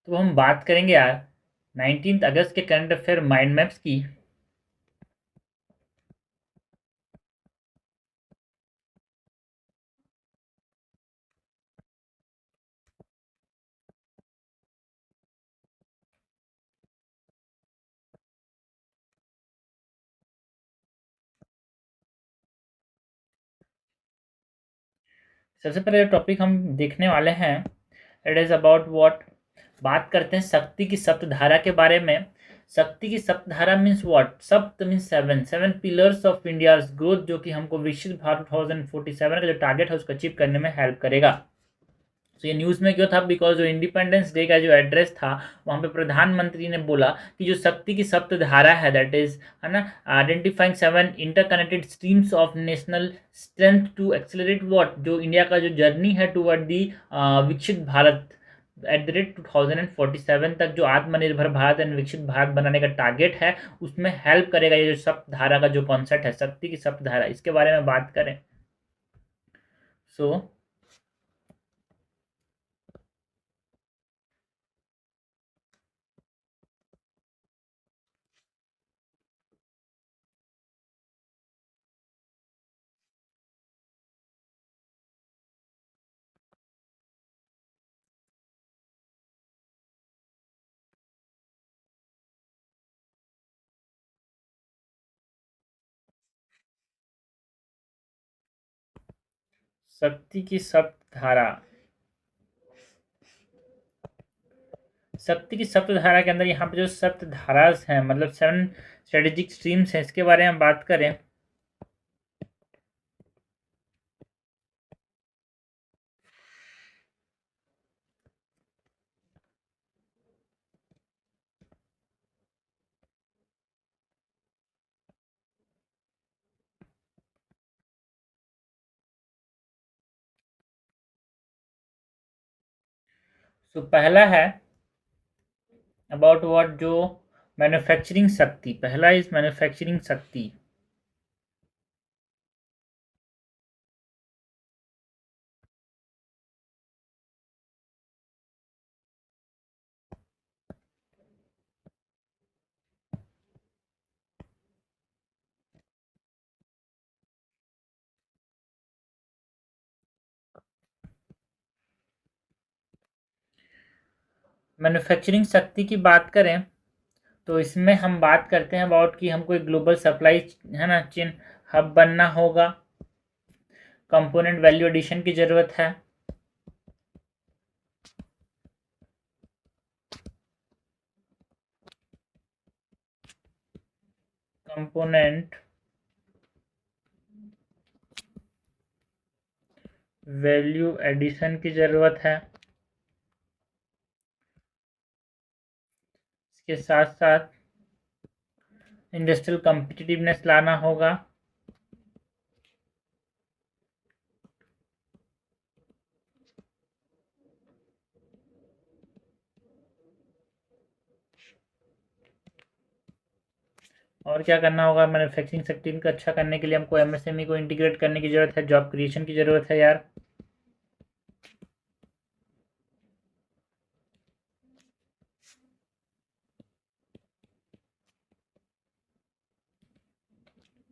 तो हम बात करेंगे यार 19 अगस्त के करंट अफेयर माइंड मैप्स की। सबसे पहले टॉपिक हम देखने वाले हैं, इट इज़ अबाउट व्हाट। बात करते हैं शक्ति की सप्तधारा के बारे में। शक्ति की सप्तधारा मीन्स व्हाट? सप्त means seven, seven pillars of India's growth, जो कि हमको विकसित भारत 2047 का जो टारगेट है उसको अचीव करने में हेल्प करेगा। तो ये न्यूज़ में क्यों था? बिकॉज जो इंडिपेंडेंस डे का जो एड्रेस था वहाँ पे प्रधानमंत्री ने बोला कि जो शक्ति की सप्तधारा है, दैट इज, है ना, identifying seven interconnected streams of national strength to accelerate what, जो इंडिया का जो जर्नी है टुवर्ड दी विकसित भारत एट द रेट 2047 तक, जो आत्मनिर्भर भारत एंड विकसित भारत बनाने का टारगेट है उसमें हेल्प करेगा ये जो सप्तधारा का जो कॉन्सेप्ट है, शक्ति की सप्तधारा, इसके बारे में बात करें। सो शक्ति की सप्तधारा, शक्ति की सप्तधारा के अंदर यहाँ पे जो सप्तधारास हैं, मतलब सेवन स्ट्रेटेजिक स्ट्रीम्स हैं, इसके बारे में बात करें। तो पहला है अबाउट व्हाट, जो मैन्युफैक्चरिंग शक्ति, पहला इज मैन्युफैक्चरिंग शक्ति। मैन्युफैक्चरिंग शक्ति की बात करें तो इसमें हम बात करते हैं अबाउट कि हमको एक ग्लोबल सप्लाई, है ना, चेन हब बनना होगा। कंपोनेंट वैल्यू एडिशन की जरूरत है। कंपोनेंट वैल्यू एडिशन की जरूरत है। इसके साथ साथ इंडस्ट्रियल कॉम्पिटिटिवनेस लाना होगा। और क्या करना होगा? मैन्युफैक्चरिंग सेक्टर को अच्छा करने के लिए हमको एमएसएमई को इंटीग्रेट करने की जरूरत है, जॉब क्रिएशन की जरूरत है यार।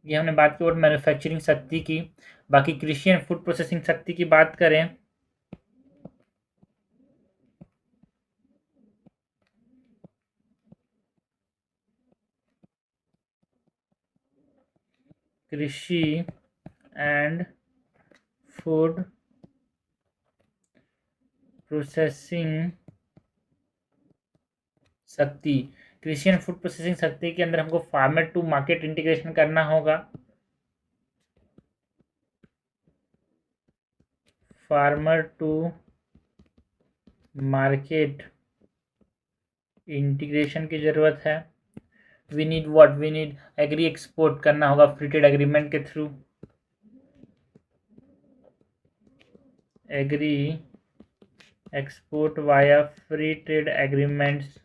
ये हमने बात की और मैन्युफैक्चरिंग शक्ति की। बाकी कृषि एंड फूड प्रोसेसिंग शक्ति की बात करें कृषि एंड फूड प्रोसेसिंग शक्ति, कृषि एंड फूड प्रोसेसिंग शक्ति के अंदर हमको फार्मर टू मार्केट इंटीग्रेशन करना होगा। फार्मर टू मार्केट इंटीग्रेशन की जरूरत है। We need what? We need agri export करना होगा फ्री ट्रेड एग्रीमेंट के थ्रू। Agri export via free trade agreements.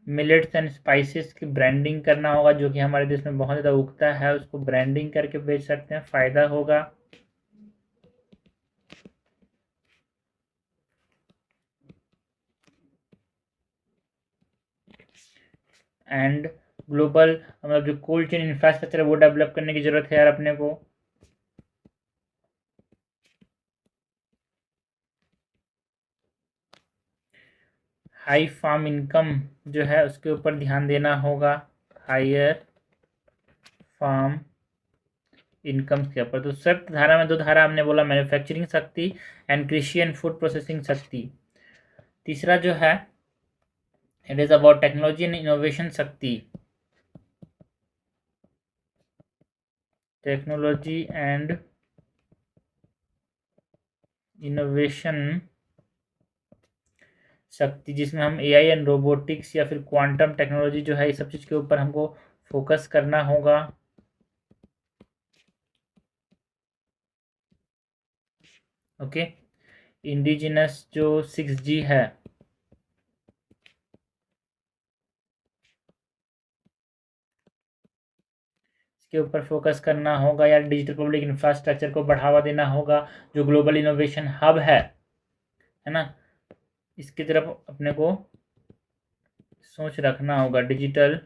Millets and spices की ब्रांडिंग करना होगा, जो कि हमारे देश में बहुत ज़्यादा उगता है, उसको ब्रांडिंग करके बेच सकते हैं, फ़ायदा होगा। एंड ग्लोबल मतलब जो कोल्ड चेन इंफ्रास्ट्रक्चर है वो डेवलप करने की ज़रूरत है यार अपने को। हाई फार्म इनकम जो है उसके ऊपर ध्यान देना होगा, हायर फार्म इनकम के ऊपर। तो सप्त धारा में 2 धारा हमने बोला, मैन्युफैक्चरिंग शक्ति एंड कृषि एंड फूड प्रोसेसिंग शक्ति। तीसरा जो है it is about technology and innovation शक्ति, टेक्नोलॉजी एंड इनोवेशन शक्ति, जिसमें हम एआई एंड रोबोटिक्स या फिर क्वांटम टेक्नोलॉजी जो है इस सब चीज़ के ऊपर हमको फोकस करना होगा। ओके, इंडिजिनस जो 6G है इसके ऊपर फोकस करना होगा या डिजिटल पब्लिक इंफ्रास्ट्रक्चर को बढ़ावा देना होगा, जो ग्लोबल इनोवेशन हब है ना, इसकी तरफ अपने को सोच रखना होगा। डिजिटल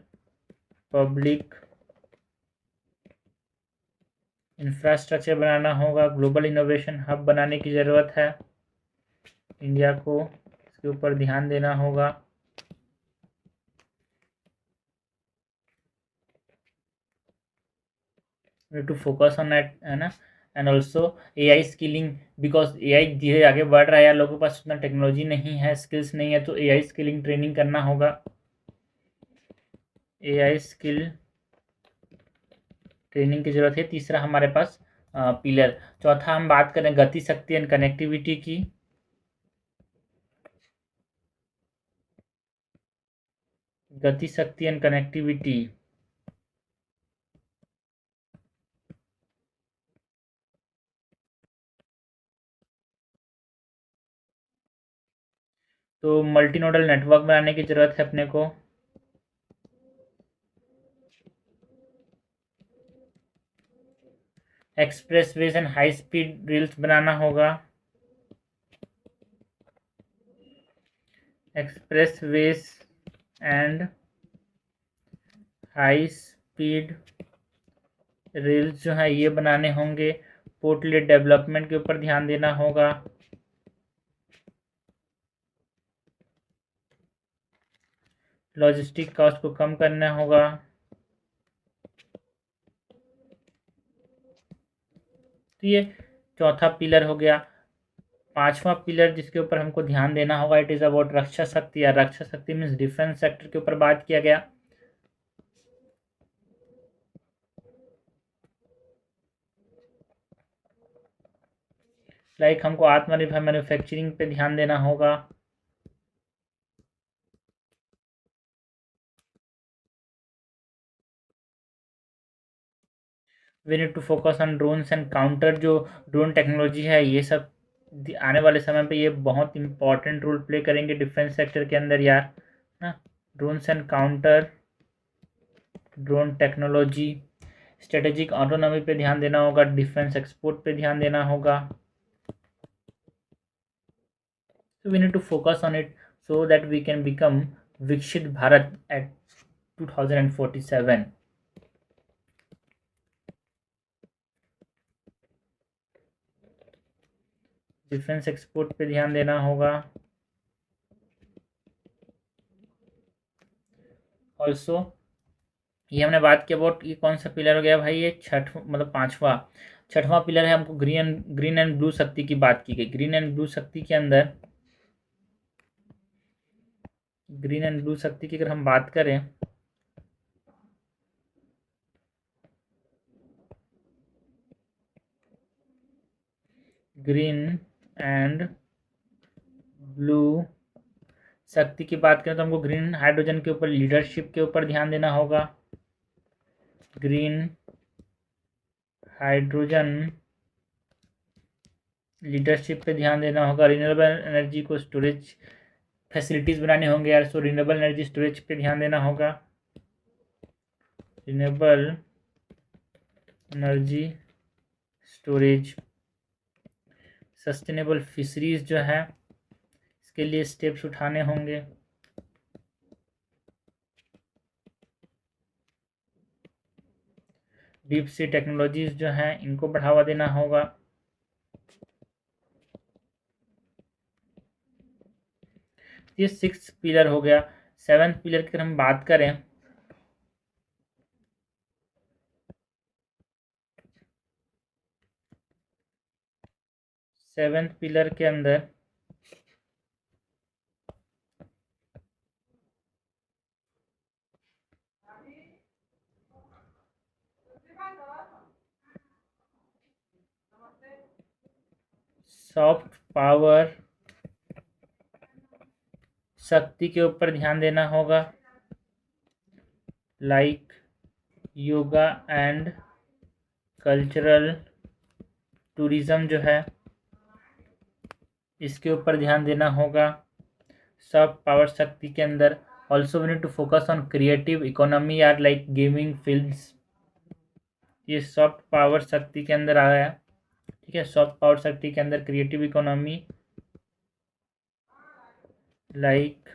पब्लिक इंफ्रास्ट्रक्चर बनाना होगा, ग्लोबल इनोवेशन हब बनाने की ज़रूरत है इंडिया को, इसके ऊपर ध्यान देना होगा। टू फोकस ऑन दैट है ना, and also AI skilling, because AI धीरे आगे बढ़ रहा है यार, लोगों के पास उतना टेक्नोलॉजी नहीं है, स्किल्स नहीं है, तो एआई स्किलिंग ट्रेनिंग करना होगा, एआई स्किल ट्रेनिंग की जरूरत है। तीसरा हमारे पास पिलर। चौथा हम बात करें गति शक्ति एंड कनेक्टिविटी की, गति शक्ति एंड कनेक्टिविटी। तो मल्टी नोडल नेटवर्क बनाने की जरूरत है अपने को, expressways and high speed rails बनाना होगा, expressways and high speed rails जो है ये बनाने होंगे। पोर्टलेट डेवलपमेंट के ऊपर ध्यान देना होगा, लॉजिस्टिक कॉस्ट को कम करना होगा। तो ये चौथा पिलर हो गया। पांचवा पिलर जिसके ऊपर हमको ध्यान देना होगा, इट इज अबाउट रक्षा शक्ति, या रक्षा शक्ति मीन्स डिफेंस सेक्टर के ऊपर बात किया गया। लाइक हमको आत्मनिर्भर मैन्युफैक्चरिंग पे ध्यान देना होगा, we need to focus on drones and counter, जो ड्रोन टेक्नोलॉजी है ये सब आने वाले समय पे ये बहुत इंपॉर्टेंट रोल प्ले करेंगे डिफेंस सेक्टर के अंदर यार ना। Drones and counter drone technology, strategic autonomy पे ध्यान देना होगा, डिफेंस एक्सपोर्ट पे ध्यान देना होगा। So we need to focus on it so that we can become Vikshit Bharat at 2047. Defence export पे ध्यान देना होगा। ऑल्सो ये हमने बात की अबाउट, ये कौन सा पिलर हो गया भाई, ये मतलब छठवां पिलर है। हमको ग्रीन एंड ब्लू शक्ति की बात की गई। ग्रीन एंड ब्लू शक्ति के अंदर, ग्रीन एंड ब्लू शक्ति की अगर हम बात करें, ग्रीन एंड ब्लू शक्ति की बात करें तो हमको ग्रीन हाइड्रोजन के ऊपर, लीडरशिप के ऊपर ध्यान देना होगा। ग्रीन हाइड्रोजन लीडरशिप पे ध्यान देना होगा। रिन्यूएबल एनर्जी को स्टोरेज फैसिलिटीज़ बनाने होंगे यार, सो रिन्यूएबल एनर्जी स्टोरेज पे ध्यान देना होगा। Renewable energy storage, sustainable fisheries जो है इसके लिए स्टेप्स उठाने होंगे। डीप सी टेक्नोलॉजीज जो हैं इनको बढ़ावा देना होगा। ये 6th पिलर हो गया। 7th पिलर की अगर हम बात करें, 7th पिलर के अंदर सॉफ्ट पावर शक्ति के ऊपर ध्यान देना होगा, like yoga and cultural tourism जो है इसके ऊपर ध्यान देना होगा। सॉफ्ट पावर शक्ति के अंदर also we need to focus on creative economy are like gaming films, ये सॉफ्ट पावर शक्ति के अंदर आ गया। ठीक है, सॉफ्ट पावर शक्ति के अंदर creative economy like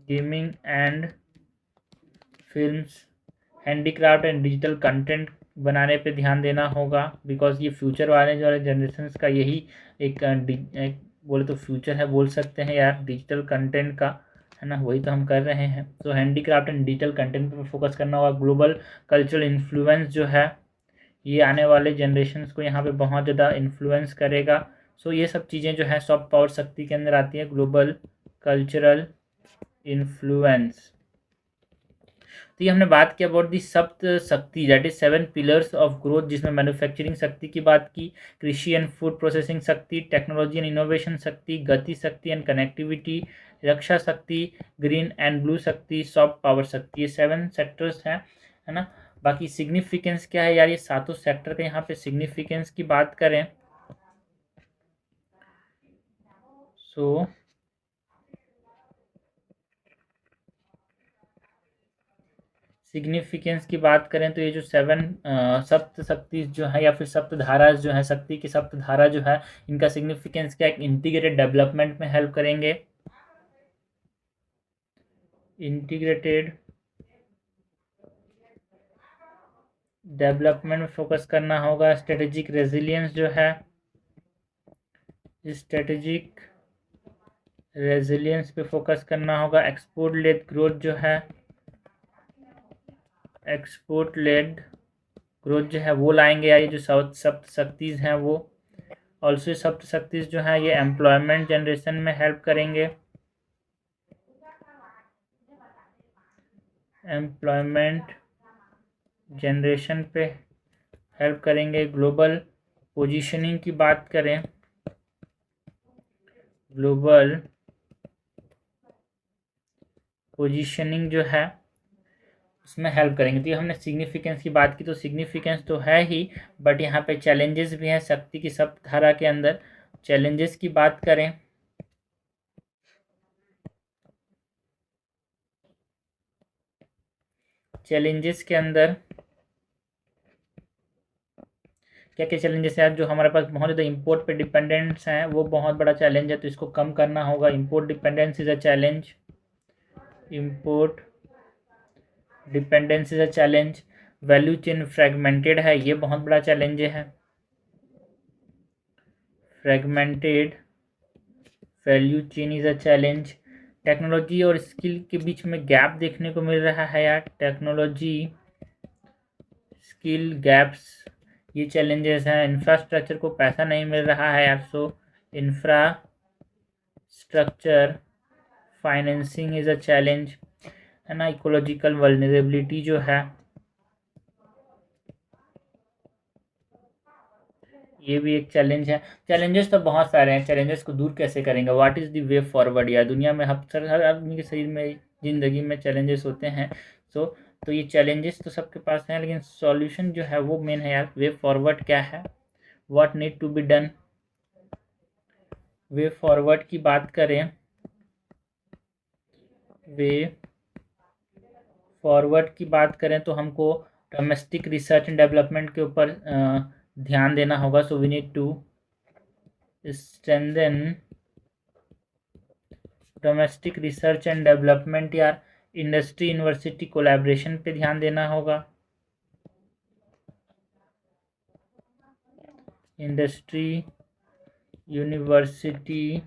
gaming and films, handicraft and digital content बनाने पे ध्यान देना होगा, बिकॉज ये फ्यूचर वाले जो जनरेशन्स का यही एक बोले तो फ्यूचर है, बोल सकते हैं यार, डिजिटल कंटेंट का, है ना, वही तो हम कर रहे हैं। तो हैंडीक्राफ्ट एंड डिजिटल कंटेंट पे फोकस करना होगा। ग्लोबल कल्चरल इन्फ्लुएंस जो है ये आने वाले जनरेशन्स को यहाँ पे बहुत ज़्यादा इन्फ्लुएंस करेगा। सो ये सब चीज़ें जो है सॉफ्ट पावर शक्ति के अंदर आती है, ग्लोबल कल्चरल इन्फ्लुएंस। तो ये हमने बात की अबाउट दी सप्त शक्ति, that is 7 pillars of growth, जिसमें मैन्युफैक्चरिंग शक्ति की बात की, कृषि एंड फूड प्रोसेसिंग शक्ति, टेक्नोलॉजी एंड इनोवेशन शक्ति, गति शक्ति एंड कनेक्टिविटी, रक्षा शक्ति, ग्रीन एंड ब्लू शक्ति, सॉफ्ट पावर शक्ति, ये 7 सेक्टर्स हैं, है ना। बाकी सिग्निफिकेंस क्या है यार, ये सातों सेक्टर का यहाँ पे सिग्निफिकेंस की बात करें सो सिग्निफिकेंस की बात करें तो ये जो 7 सप्त शक्ति जो है या फिर सप्त धारा जो है, शक्ति की सप्त धारा जो है, इनका सिग्निफिकेंस क्या है, इंटीग्रेटेड डेवलपमेंट में हेल्प करेंगे, इंटीग्रेटेड डेवलपमेंट में फोकस करना होगा। स्ट्रेटेजिक रेजिलियंस जो है, स्ट्रेटेजिक रेजिलियंस पे फोकस करना होगा। एक्सपोर्ट लेड ग्रोथ जो है, एक्सपोर्ट लेड ग्रोथ जो है वो लाएंगे यार, ये जो सप्त शक्तिज हैं वो। ऑल्सो सप्त शक्तिज जो है ये एम्प्लॉयमेंट जनरेशन में हेल्प करेंगे, एम्प्लॉयमेंट जनरेशन पे हेल्प करेंगे। ग्लोबल पोजीशनिंग की बात करें, ग्लोबल पोजीशनिंग जो है उसमें हेल्प करेंगे। तो ये हमने सिग्निफिकेंस की बात की, तो सिग्निफिकेंस तो है ही, बट यहाँ पे चैलेंजेस भी हैं शक्ति की सप्तधारा के अंदर। चैलेंजेस की बात करें, चैलेंजेस के अंदर क्या क्या चैलेंजेस हैं, जो हमारे पास बहुत ज़्यादा इंपोर्ट पे डिपेंडेंट्स हैं वो बहुत बड़ा चैलेंज है, तो इसको कम करना होगा। Import dependence is a challenge, import dependence is a challenge. Value chain fragmented है, ये बहुत बड़ा चैलेंज है, fragmented value chain is a challenge. Technology और स्किल के बीच में गैप देखने को मिल रहा है यार, टेक्नोलॉजी स्किल गैप्स ये चैलेंजेस हैं। इंफ्रास्ट्रक्चर को पैसा नहीं मिल रहा है यार, so infrastructure financing is a challenge, है ना। इकोलॉजिकल वल्नरेबिलिटी जो है ये भी एक चैलेंज है। चैलेंजेस तो बहुत सारे हैं, चैलेंजेस को दूर कैसे करेंगे, what is the way forward यार। दुनिया में हर आदमी के शरीर में, ज़िंदगी में चैलेंजेस होते हैं। सो तो ये चैलेंजेस तो सबके पास हैं, लेकिन सॉल्यूशन जो है वो मेन है यार। वे फॉरवर्ड क्या है, what need to be done. Way forward की बात करें, वे फॉरवर्ड की बात करें तो हमको डोमेस्टिक रिसर्च एंड डेवलपमेंट के ऊपर ध्यान देना होगा। So we need to strengthen domestic research and development यार। इंडस्ट्री यूनिवर्सिटी कोलैबोरेशन पे ध्यान देना होगा, इंडस्ट्री यूनिवर्सिटी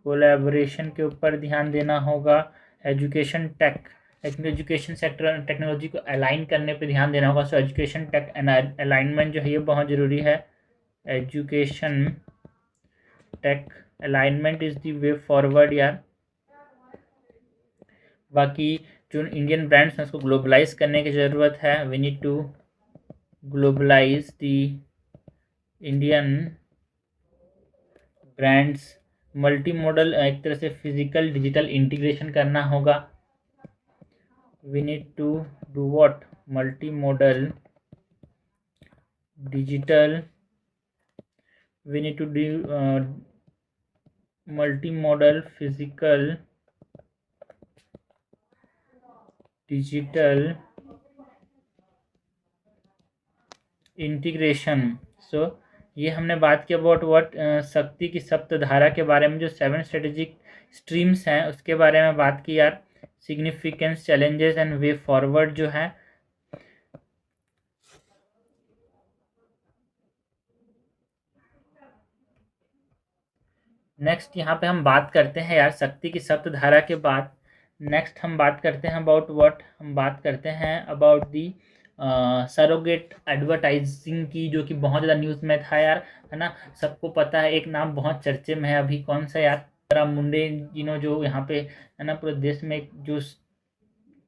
कोलैबोरेशन के ऊपर ध्यान देना होगा। Education tech education sector technology को अलाइन करने पे ध्यान देना होगा। सो एजुकेशन टेक अलाइनमेंट जो है ये बहुत ज़रूरी है। Education tech alignment is the way forward यार। बाकी जो इंडियन ब्रांड्स हैं उसको ग्लोबलाइज करने की ज़रूरत है। We need to globalize the Indian brands. Multi modal एक तरह से फिजिकल डिजिटल इंटीग्रेशन करना होगा। We need to do what? Multi modal digital we need to do multi modal physical digital integration. So ये हमने बात की अबाउट व्हाट शक्ति की सप्तधारा के बारे में, जो 7 स्ट्रेटेजिक स्ट्रीम्स हैं उसके बारे में बात की यार। Significance, challenges and way forward जो है। नेक्स्ट यहाँ पे हम बात करते हैं यार शक्ति की सप्तधारा के बाद नेक्स्ट हम बात करते हैं अबाउट व्हाट? हम बात करते हैं अबाउट दी सरोगेट एडवर्टाइजिंग की, जो कि बहुत ज़्यादा न्यूज़ में था यार, है ना। सबको पता है, एक नाम बहुत चर्चे में है अभी, कौन सा यार? राम मुंडे जो यहाँ पे है ना पूरे देश में जो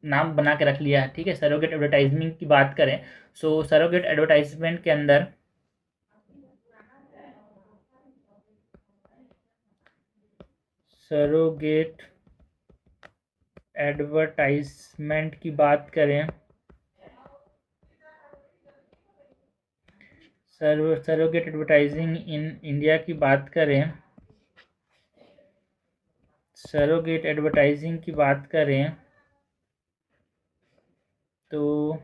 नाम बना के रख लिया है, ठीक है। सरोगेट एडवर्टाइजमेंट की बात करें, सो सरोगेट एडवर्टाइजमेंट के अंदर सरोगेट एडवर्टाइजमेंट की बात करें, सरोगेट एडवर्टाइजिंग इन इंडिया की बात करें, सरोगेट एडवर्टाइजिंग की बात करें तो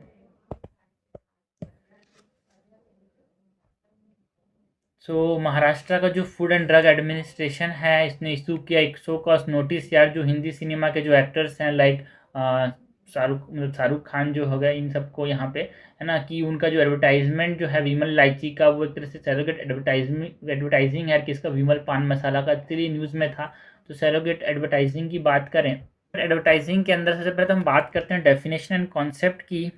महाराष्ट्र का जो फूड एंड ड्रग एडमिनिस्ट्रेशन है, इसने इशू किया एक शो कॉज नोटिस यार, जो हिंदी सिनेमा के जो एक्टर्स हैं लाइक शाहरुख खान जो हो गए, इन सबको यहाँ पे है ना, कि उनका जो एडवर्टाइजमेंट जो है विमल इलायची का, वो एक तरह से सरोगेट एडवर्टाइजिंग है किसका? विमल पान मसाला का, इसलिए न्यूज़ में था। तो सरोगेट एडवर्टाइजिंग की बात करें, एडवर्टाइजिंग के अंदर सबसे पहले तो हम बात करते हैं डेफिनेशन एंड कॉन्सेप्ट की।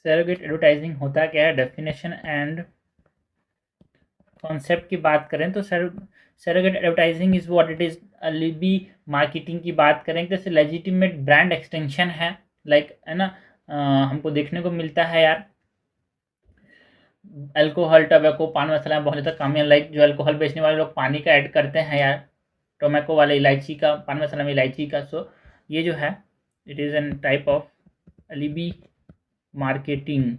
सरोगेट एडवर्टाइजिंग होता क्या है? डेफिनेशन एंड कॉन्सेप्ट की बात करें तो surrogate advertising is what it is. Alibi marketing की बात करें जैसे लेजिटिमेट ब्रांड एक्सटेंशन है, लाइक है ना। हमको देखने को मिलता है यार, अल्कोहल, टबैको, पान मसाला में बहुत ज़्यादा काम है। लाइक जो अल्कोहल बेचने वाले लोग पानी का ऐड करते हैं यार, टोमैको वाले इलायची का, पान मसाला में इलायची का। सो ये जो है it is an type of alibi marketing.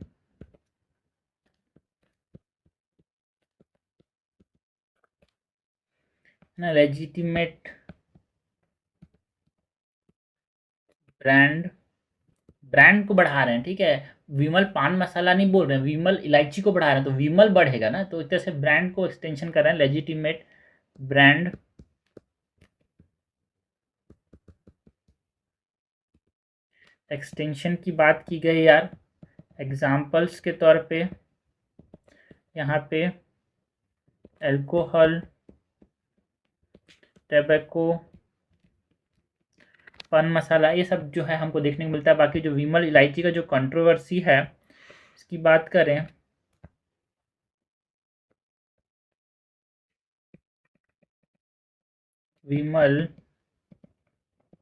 ना लेजिटिमेट ब्रांड को बढ़ा रहे हैं, ठीक है। विमल पान मसाला नहीं बोल रहे हैं, विमल इलायची को बढ़ा रहे हैं, तो विमल बढ़ेगा ना, तो इस तरह से ब्रांड को एक्सटेंशन कर रहे हैं। लेजिटिमेट ब्रांड एक्सटेंशन की बात की गई यार। एग्जाम्पल्स के तौर पे यहाँ पे अल्कोहल, टैबैको, पान मसाला, ये सब जो है हमको देखने को मिलता है। बाकी जो विमल इलायची का जो कंट्रोवर्सी है इसकी बात करें, विमल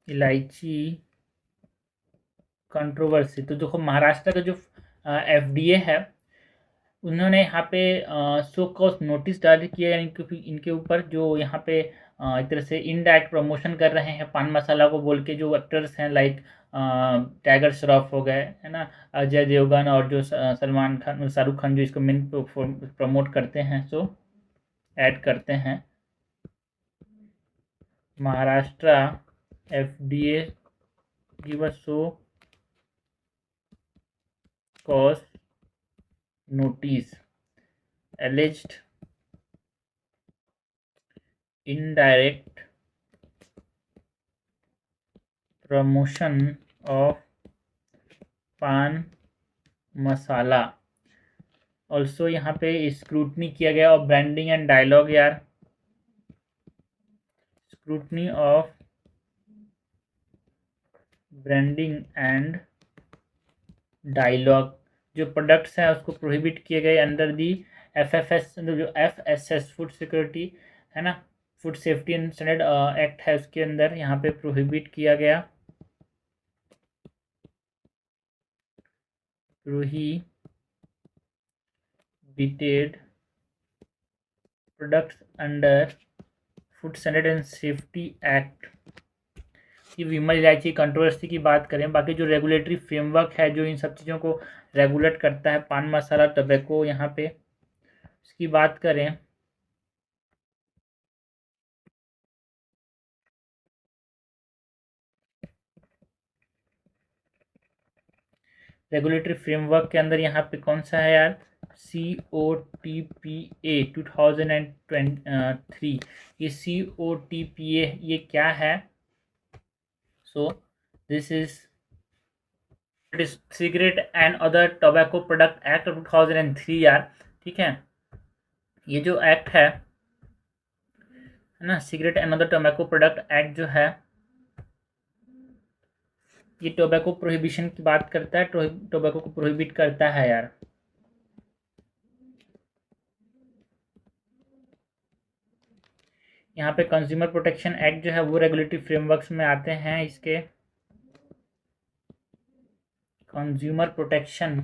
इलायची कंट्रोवर्सी, तो देखो महाराष्ट्र का जो एफडीए है, उन्होंने यहाँ पे शो कॉज नोटिस जारी किया है इनके ऊपर, जो यहाँ पे एक तरह से इनडायरेक्ट प्रमोशन कर रहे हैं पान मसाला को बोल के, जो एक्टर्स हैं लाइक टाइगर श्रॉफ हो गए, है ना, अजय देवगन, और जो सलमान खान, शाहरुख खान, जो इसको मेन प्रमोट करते हैं, सो ऐड करते हैं। Maharashtra FDA give a show cause notice alleged indirect promotion of paan masala. Also यहाँ पे स्क्रूटनी किया गया और ब्रांडिंग एंड डायलॉग यार, scrutiny of branding and dialogue. जो प्रोडक्ट्स हैं उसको प्रोहिबिट किए गए अंडर दी FFS, जो FSS फूड सिक्योरिटी है ना, food safety and standard act है, उसके अंदर यहाँ पे प्रोहिबिट किया गया, prohibited products under food standard and safety act. ये विमल इलायची कंट्रोवर्सी की बात करें, बाकी जो रेगुलेटरी फ्रेमवर्क है जो इन सब चीज़ों को रेगुलेट करता है, पान मसाला टबैको, यहाँ पे इसकी बात करें, रेगुलेटरी फ्रेमवर्क के अंदर यहाँ पे कौन सा है यार, COTPA 2003। ये COTPA ये क्या है, so this is cigarette and other tobacco product act 2003 यार, ठीक है। ये जो एक्ट है ना, cigarette and other tobacco product act जो है, ये टोबैको प्रोहिबिशन की बात करता है, टोबैको को प्रोहिबिट करता है यार। यहाँ पे कंज्यूमर प्रोटेक्शन एक्ट जो है वो रेगुलेटरी फ्रेमवर्क्स में आते हैं। इसके कंज्यूमर प्रोटेक्शन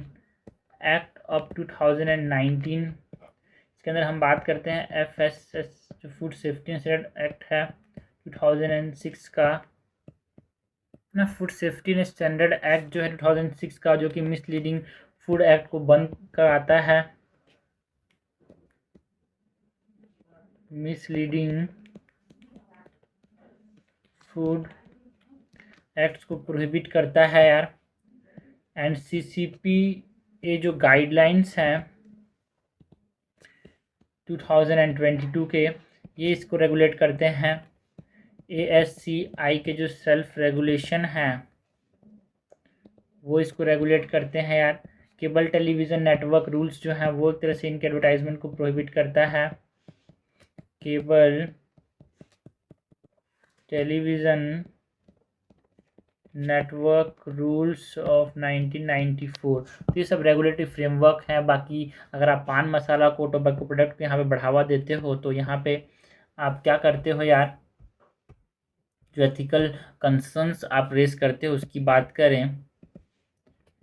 एक्ट ऑफ 2019, इसके अंदर हम बात करते हैं FSS जो food safety and standard act है 2006 का ना, food safety and standard act जो है 2006 का, जो कि मिसलीडिंग फूड एक्ट को बंद कराता है, मिसलीडिंग फूड एक्ट्स को प्रोहिबिट करता है यार। एंड CCP ये जो गाइडलाइंस हैं 2022 के, ये इसको रेगुलेट करते हैं। ASCI के जो सेल्फ रेगुलेशन है वो इसको रेगुलेट करते हैं यार। केबल टेलीविज़न नेटवर्क रूल्स जो हैं वो एक तरह से इनके एडवर्टाइजमेंट को प्रोहिबिट करता है। Cable television network rules of 1994, तो ये सब रेगुलेटरी फ्रेमवर्क हैं। बाकी अगर आप पान मसाला को, टोबैको प्रोडक्ट को यहाँ पे बढ़ावा देते हो तो यहाँ पे आप क्या करते हो यार, जो एथिकल कंसर्न्स आप रेस करते हो उसकी बात करें,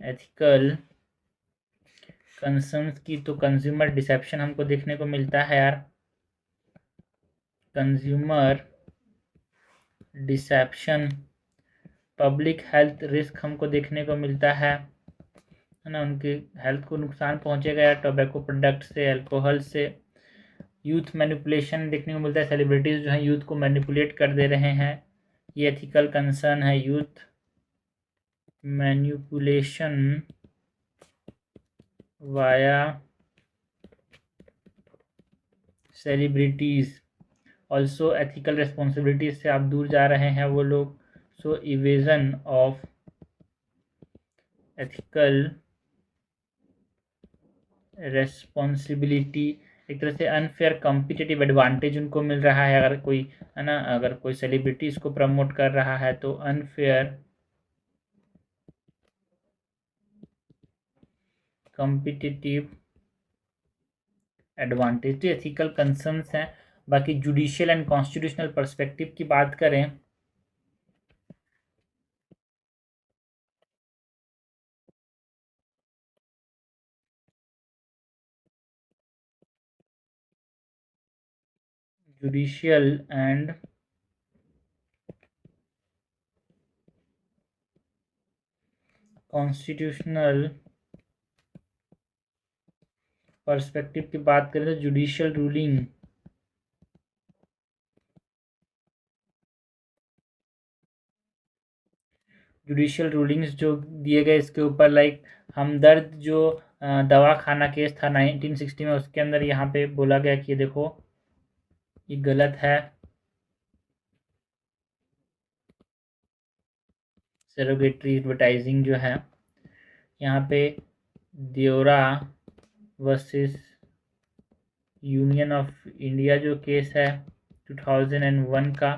एथिकल कंसर्न्स की, तो कंज्यूमर डिसेप्शन हमको देखने को मिलता है यार, consumer deception, public health risk हमको देखने को मिलता है ना, उनके हेल्थ को नुकसान पहुंचेगा यार टोबैको प्रोडक्ट से, अल्कोहल से। यूथ मैनिपुलेशन देखने को मिलता है, सेलिब्रिटीज़ जो हैं यूथ को मैनिपुलेट कर दे रहे हैं, ये एथिकल कंसर्न है। Youth manipulation via celebrities, also ethical responsibilities से आप दूर जा रहे हैं वो लोग। सो इवेजन ऑफ एथिकल रेस्पॉन्सिबिलिटी, एक तरह से अनफेयर कॉम्पिटिटिव एडवांटेज उनको मिल रहा है, अगर कोई है ना, अगर कोई सेलिब्रिटी इसको प्रमोट कर रहा है तो अनफेयर कॉम्पिटिटिव एडवांटेज, तो एथिकल कंसर्न्स हैं। बाकी जुडिशियल एंड कॉन्स्टिट्यूशनल पर्सपेक्टिव की बात करें, जुडिशियल एंड कॉन्स्टिट्यूशनल पर्सपेक्टिव की बात करें तो जुडिशियल रूलिंग, जुडिशियल रूलिंग्स जो दिए गए इसके ऊपर, लाइक हमदर्द जो दवा खाना केस था 1960 में, उसके अंदर यहाँ पे बोला गया कि देखो ये गलत है, सरोगेटरी एडवर्टाइजिंग जो है, यहाँ पे देवरा वर्सेस यूनियन ऑफ इंडिया जो केस है 2001 का,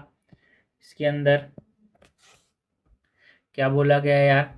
इसके अंदर क्या बोला गया है यार?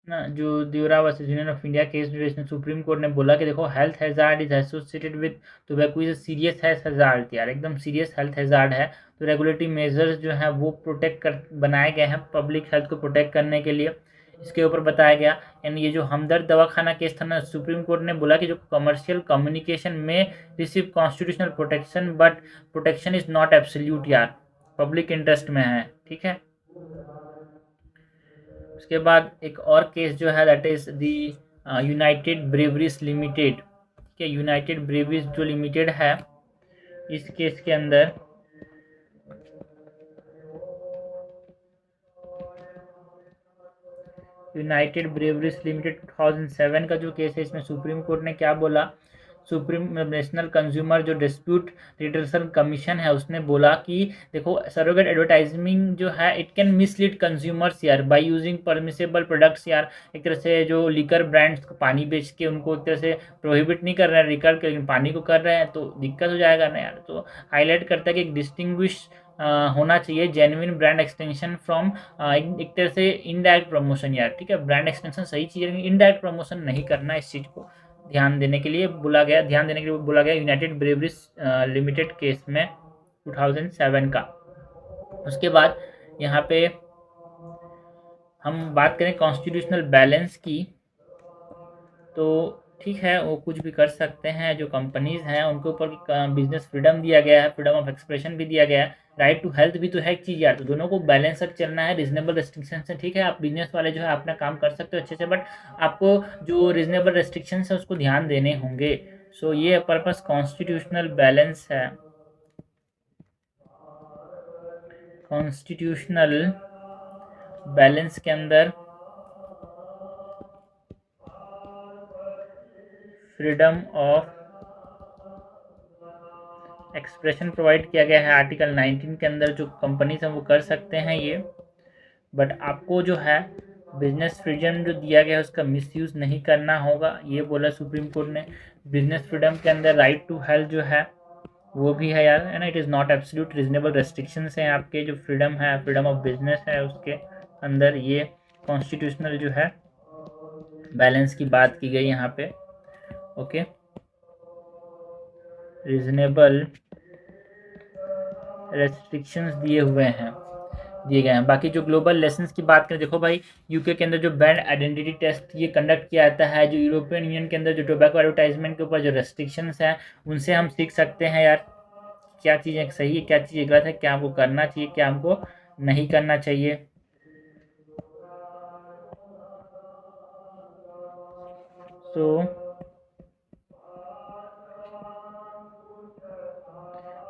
ना, जो Deora versus Union of India case जो इसमें सुप्रीम कोर्ट ने बोला कि देखो health hazard is associated with tobacco is serious health hazard, यार एकदम सीरियस हेल्थ हैजार्ड है। तो रेगुलेटरी मेजर्स जो है वो प्रोटेक्ट कर बनाए गए हैं पब्लिक हेल्थ को प्रोटेक्ट करने के लिए, इसके ऊपर बताया गया। एंड ये जो हमदर्द दवाखाना केस था ना, सुप्रीम कोर्ट ने बोला कि जो कमर्शियल कम्युनिकेशन में receive constitutional protection but protection is not absolute, यार पब्लिक इंटरेस्ट में है, ठीक है। उसके बाद एक और केस जो है that is the United breweries limited, ठीक है। यूनाइटेड ब्रेवरीज जो लिमिटेड है, इस केस के अंदर यूनाइटेड ब्रेवरीज लिमिटेड 2007 का जो केस है, इसमें सुप्रीम कोर्ट ने क्या बोला, सुप्रीम नेशनल कंज्यूमर जो डिस्प्यूट रिड्रेसल कमीशन है उसने बोला कि देखो सरोगेट एडवर्टाइजिंग जो है इट कैन मिसलीड कंज्यूमर्स यार बाय यूजिंग परमिसेबल प्रोडक्ट्स, यार एक तरह से जो लिकर ब्रांड्स को पानी बेच के उनको एक तरह से प्रोहिबिट नहीं कर रहे हैं लिकर के, लेकिन पानी को कर रहे हैं, तो दिक्कत हो जाएगा ना यार। तो हाईलाइट करता है कि एक डिस्टिंग्विश होना चाहिए जेन्युइन ब्रांड एक्सटेंशन फ्रॉम एक तरह से इनडायरेक्ट प्रमोशन, यार ठीक है। ब्रांड एक्सटेंशन सही चीज़ है, लेकिन इनडायरेक्ट प्रमोशन नहीं करना, इस चीज़ को ध्यान देने के लिए बोला गया यूनाइटेड ब्रेवरीज लिमिटेड केस में 2007 का। उसके बाद यहाँ पे हम बात करें कॉन्स्टिट्यूशनल बैलेंस की, तो ठीक है वो कुछ भी कर सकते हैं, जो कंपनीज हैं उनके ऊपर बिजनेस फ्रीडम दिया गया है, फ्रीडम ऑफ एक्सप्रेशन भी दिया गया है, राइट टू हेल्थ भी तो है एक चीज़ यार। तो दोनों को बैलेंस कर चलना है, रिजनेबल रेस्ट्रिक्शन से, ठीक है। आप बिजनेस वाले जो है अपना काम कर सकते हो अच्छे से, बट आपको जो रिजनेबल रेस्ट्रिक्शन है उसको ध्यान देने होंगे। सो ये पर्पस कॉन्स्टिट्यूशनल बैलेंस है। कॉन्स्टिट्यूशनल बैलेंस के अंदर फ्रीडम ऑफ एक्सप्रेशन प्रोवाइड किया गया है आर्टिकल 19 के अंदर, जो कंपनीज हैं वो कर सकते हैं ये, बट आपको जो है बिजनेस फ्रीडम जो दिया गया है उसका मिसयूज़ नहीं करना होगा, ये बोला सुप्रीम कोर्ट ने। बिजनेस फ्रीडम के अंदर राइट टू हेल्थ जो है वो भी है यार, है ना। It is not absolute, reasonable restrictions हैं आपके, जो फ्रीडम है, फ्रीडम ऑफ बिजनेस है उसके अंदर ये कॉन्स्टिट्यूशनल जो है बैलेंस की बात की गई यहाँ पे, ओके। रीजनेबल रेस्ट्रिक्शंस दिए गए हैं। बाकी जो ग्लोबल लेसन्स की बात करें, देखो भाई यूके के अंदर जो ब्रांड आइडेंटिटी टेस्ट ये कंडक्ट किया जाता है, जो यूरोपियन यूनियन के अंदर जो टोबैको एडवर्टाइजमेंट के ऊपर जो रेस्ट्रिक्शंस हैं उनसे हम सीख सकते हैं यार, क्या चीज़ें सही है, क्या चीज़ें गलत है, क्या हमको करना चाहिए, क्या हमको नहीं करना चाहिए। तो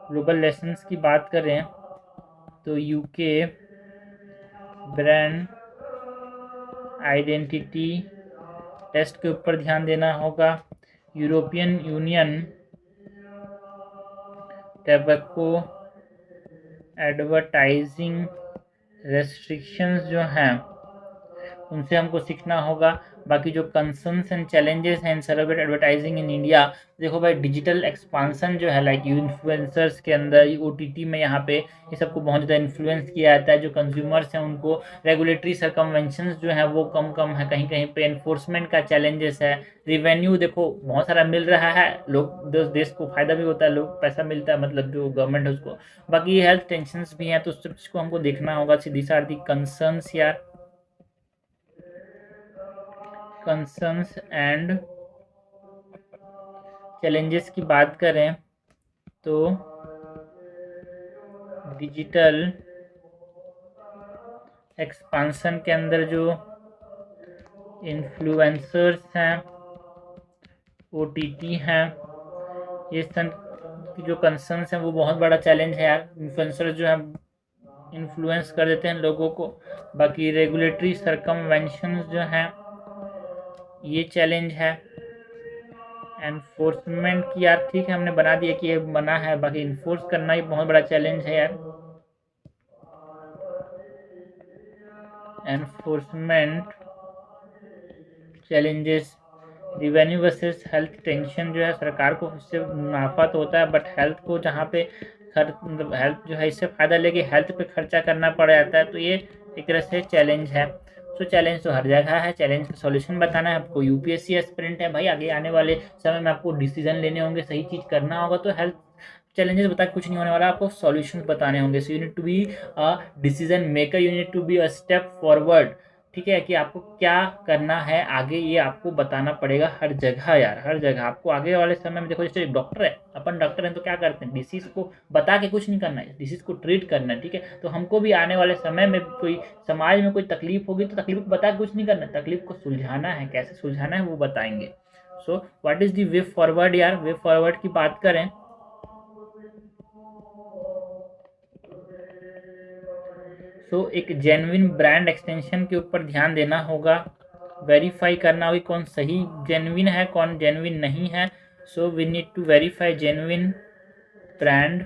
ग्लोबल लेसन्स की बात करें तो यूके ब्रांड आइडेंटिटी टेस्ट के ऊपर ध्यान देना होगा। European union tobacco advertising restrictions जो हैं उनसे हमको सीखना होगा। बाकी जो कंसर्न्स एंड चैलेंजेस हैं इन सरोगेट एडवर्टाइजिंग इन इंडिया, देखो भाई डिजिटल एक्सपांसन जो है लाइक इन्फ्लुएंसर्स के अंदर ओटीटी में यहाँ पे ये सबको बहुत ज़्यादा इन्फ्लुएंस किया जाता है। जो कंज्यूमर्स हैं उनको रेगुलेटरी सरकमवेंशंस जो है वो कम कम है, कहीं कहीं पे एनफोर्समेंट का चैलेंजेस है। रिवेन्यू देखो बहुत सारा मिल रहा है, लोग देश को फायदा भी होता है, लोग पैसा मिलता है, मतलब जो गवर्नमेंट है उसको। बाकी हेल्थ टेंशंस भी हैं, तो उस चीज़ को हमको देखना होगा। दीस आर दी कंसर्न्स यार, कंसर्न्स एंड चैलेंजेस की बात करें तो डिजिटल एक्सपांसन के अंदर जो इन्फ्लुएंसर्स हैं, ओटीटी हैं, ये सब जो कंसर्न्स हैं वो बहुत बड़ा चैलेंज है यार। इन्फ्लुएंसर्स जो है इन्फ्लुएंस कर देते हैं लोगों को। बाकी रेगुलेटरी सरकमवेंशंस जो हैं ये चैलेंज है। एनफोर्समेंट की यार ठीक है, हमने बना दिया कि ये बना है, बाकी इन्फोर्स करना ही बहुत बड़ा चैलेंज है यार। Enforcement challenges, revenue versus health tension जो है, सरकार को इससे मुनाफा तो होता है बट हेल्थ को जहाँ पे मतलब हेल्थ जो है इससे फ़ायदा लेके हेल्थ पे खर्चा करना पड़ जाता है, तो ये एक तरह से चैलेंज है। तो चैलेंज तो हर जगह है, चैलेंज का सॉल्यूशन बताना है आपको। यूपीएससी एस्पिरेंट है भाई, आगे आने वाले समय में आपको डिसीजन लेने होंगे, सही चीज़ करना होगा, तो हेल्थ चैलेंजेस बता के कुछ नहीं होने वाला, आपको सॉल्यूशंस बताने होंगे। So you need to be a decision maker, you need to be a step forward. ठीक है, कि आपको क्या करना है आगे, ये आपको बताना पड़ेगा हर जगह यार, हर जगह आपको आगे वाले समय में। देखो जैसे एक डॉक्टर है, अपन डॉक्टर हैं तो क्या करते हैं, डिसीज को बता के कुछ नहीं करना है, डिसीज को ट्रीट करना है। ठीक है, तो हमको भी आने वाले समय में कोई समाज में कोई तकलीफ होगी तो तकलीफ को बता के कुछ नहीं करना, तकलीफ को सुलझाना है, कैसे सुलझाना है वो बताएंगे। So what is the way forward यार, वे फॉरवर्ड की बात करें सो एक जेन्युइन ब्रांड एक्सटेंशन के ऊपर ध्यान देना होगा, वेरीफाई करना होगी कौन सही जेन्युइन है कौन जेन्युइन नहीं है। So we need to verify genuine brand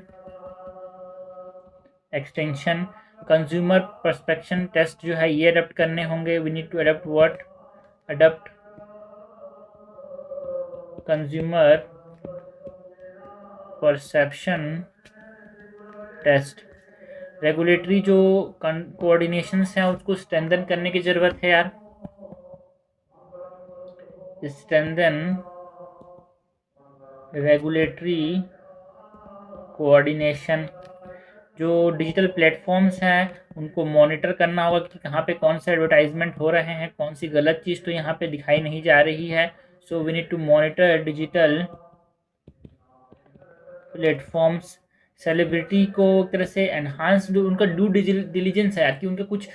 extension. Consumer perception test जो है ये अडप्ट करने होंगे, we need to adapt what, adapt consumer perception test. Regulatory जो कोऑर्डिनेशंस हैं उसको स्ट्रेंथन करने की ज़रूरत है यार, स्ट्रेंथन रेगुलेटरी कोऑर्डिनेशन। जो डिजिटल प्लेटफॉर्म्स हैं उनको मॉनिटर करना होगा कि कहाँ पे कौन से एडवर्टाइजमेंट हो रहे हैं, कौन सी गलत चीज़ तो यहाँ पे दिखाई नहीं जा रही है। So we need to monitor digital platforms. Celebrity को एक तरह से एनहांस उनका ड्यू डिलीजेंस है यार, कि उनके कुछ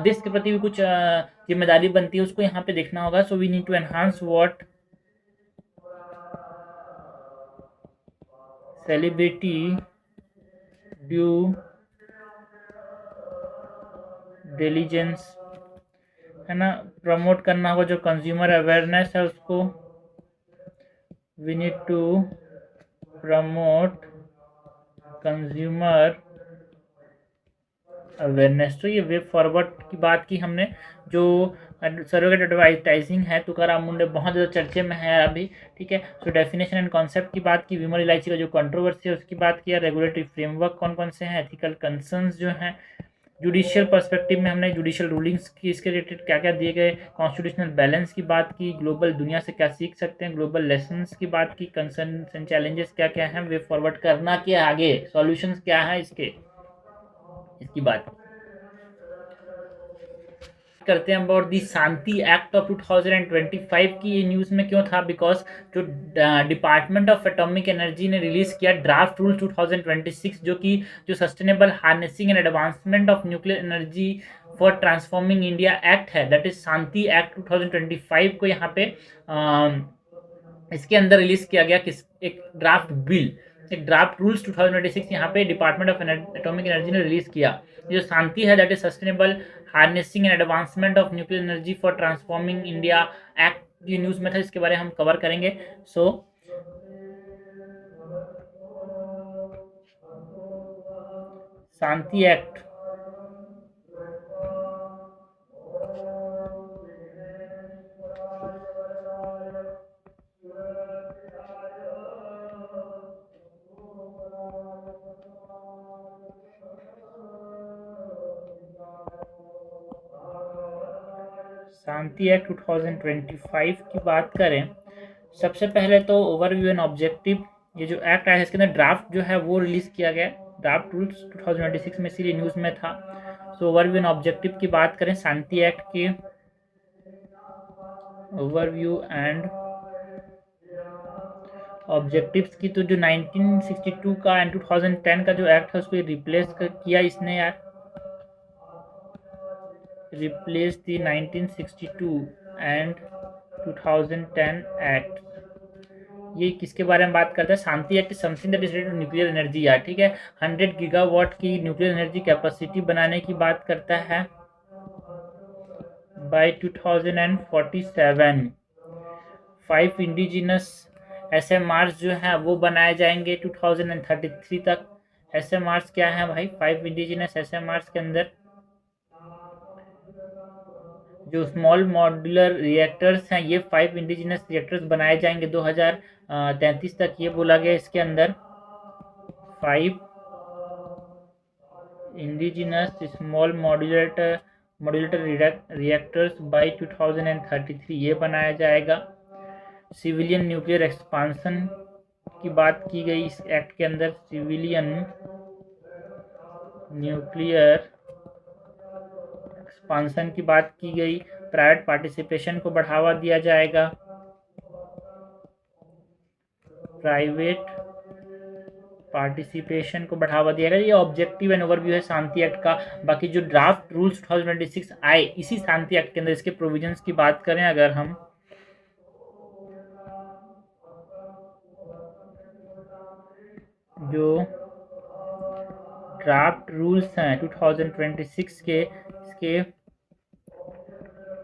देश के प्रति भी कुछ जिम्मेदारी बनती है, उसको यहाँ पे देखना होगा। So we need to enhance what, celebrity due diligence है ना। प्रमोट करना होगा जो कंज्यूमर अवेयरनेस है उसको, we need to promote consumer awareness. तो ये वे फॉरवर्ड की बात की हमने। जो सरोगेट एडवर्टाइजिंग है, तुकाराम मुंडे बहुत ज़्यादा चर्चे में है अभी। ठीक है, सो डेफिनेशन एंड कॉन्सेप्ट की बात की, विमल इलायची का जो कंट्रोवर्सी है उसकी बात किया, रेगुलेटरी फ्रेमवर्क कौन कौन से हैं, एथिकल कंसर्न्स जो हैं, जुडिशियल पर्सपेक्टिव में हमने जुडिशियल रूलिंग्स की इसके रिलेटेड क्या क्या दिए गए, कॉन्स्टिट्यूशनल बैलेंस की बात की, ग्लोबल दुनिया से क्या सीख सकते हैं, ग्लोबल लेसन्स की बात की, कंसर्न एंड चैलेंजेस क्या क्या हैं, वे फॉरवर्ड करना क्या आगे, सॉल्यूशंस क्या है इसके, इसकी बात करते हैं। About the Shanti act of 2025 की ये न्यूज़ में क्यों था, बिकॉज जो डिपार्टमेंट ऑफ एटॉमिक एनर्जी ने रिलीज किया ड्राफ्ट रूल 2026, जो कि जो sustainable harnessing and advancement of nuclear energy for transforming India act है, दैट इज शांति एक्ट 2025 को यहाँ पे इसके अंदर रिलीज किया गया, किस एक ड्राफ्ट बिल, एक ड्राफ्ट रूल्स 2026 यहाँ पे डिपार्टमेंट ऑफ एटॉमिक एनर्जी ने रिलीज किया। जो शांति है that is sustainable harnessing and advancement of nuclear energy for transforming India act, ये न्यूज़ में था, इसके बारे में हम कवर करेंगे। सो शांति एक्ट शांति एक्ट 2025 की बात करें, सबसे पहले तो ओवरव्यू एंड ऑब्जेक्टिव। ये जो एक्ट आया है इसके अंदर ड्राफ्ट जो है वो रिलीज किया गया, ड्राफ्ट रूल्स 2026 में, इसीलिए न्यूज़ में था। सो ओवरव्यू एंड ऑब्जेक्टिव की बात करें शांति एक्ट की, ओवरव्यू एंड ऑब्जेक्टिव्स की, तो जो 1962 का एंड 2010 का जो एक्ट है उसको रिप्लेस किया इसने यार, रिप्लेस दी 1962 एंड 2010 एक्ट। ये किसके बारे में बात करता है, Shanti act something that is related to nuclear energy यार। ठीक है, 100 गीगावाट की न्यूक्लियर एनर्जी कैपेसिटी बनाने की बात करता है बाय 2047। 5 इंडिजिनस SMRs जो है वो बनाए जाएंगे 2033 तक। SMRs क्या है भाई? 5 इंडिजिनस SMRs के अंदर जो स्मॉल मॉड्यूलर रिएक्टर्स हैं, ये 5 इंडिजिनस रिएक्टर्स बनाए जाएंगे 2033 तक, ये बोला गया इसके अंदर। 5 indigenous small modular reactors by 2033 ये बनाया जाएगा। सिविलियन न्यूक्लियर एक्सपांसन की बात की गई इस एक्ट के अंदर। सिविलियन न्यूक्लियर एक्सपांसन की बात की गई। प्राइवेट पार्टिसिपेशन को बढ़ावा दिया जाएगा। प्राइवेट पार्टिसिपेशन को बढ़ावा दिया गया। ये ऑब्जेक्टिव एंड ओवरव्यू है शांति एक्ट का। बाकी जो ड्राफ्ट रूल्स 2026 आए इसी शांति एक्ट के अंदर, इसके प्रोविजंस की बात करें अगर हम, जो ड्राफ्ट रूल्स हैं 2026 के, इसके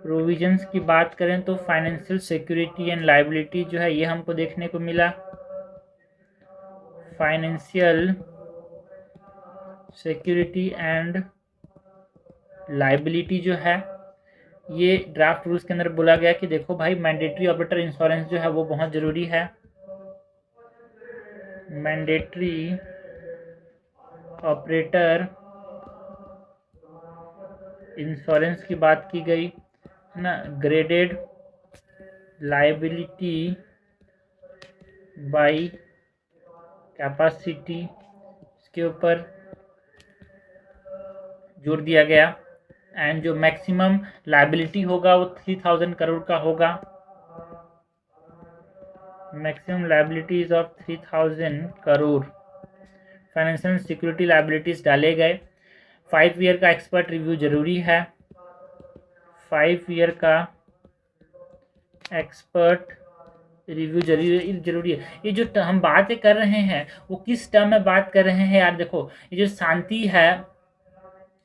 प्रोविजंस की बात करें तो फाइनेंशियल सिक्योरिटी एंड लायबिलिटी जो है ये हमको देखने को मिला। फाइनेंशियल सिक्योरिटी एंड लायबिलिटी जो है ये ड्राफ्ट रूल्स के अंदर बोला गया कि देखो भाई, मैंडेटरी ऑपरेटर इंश्योरेंस जो है वो बहुत जरूरी है। मैंडेटरी ऑपरेटर इंश्योरेंस की बात की गई है ना। ग्रेडेड लायबिलिटी बाय कैपेसिटी, इसके ऊपर जोर दिया गया। एंड जो मैक्सिमम लायबिलिटी होगा वो 3000 करोड़ का होगा। Maximum liabilities of 3000 crore. Financial security liabilities डाले गए। 5 ईयर का एक्सपर्ट रिव्यू जरूरी है। 5 ईयर का एक्सपर्ट रिव्यू जरूरी है। ये जो हम बातें कर रहे हैं वो किस टर्म में बात कर रहे हैं यार? देखो, ये जो शांति है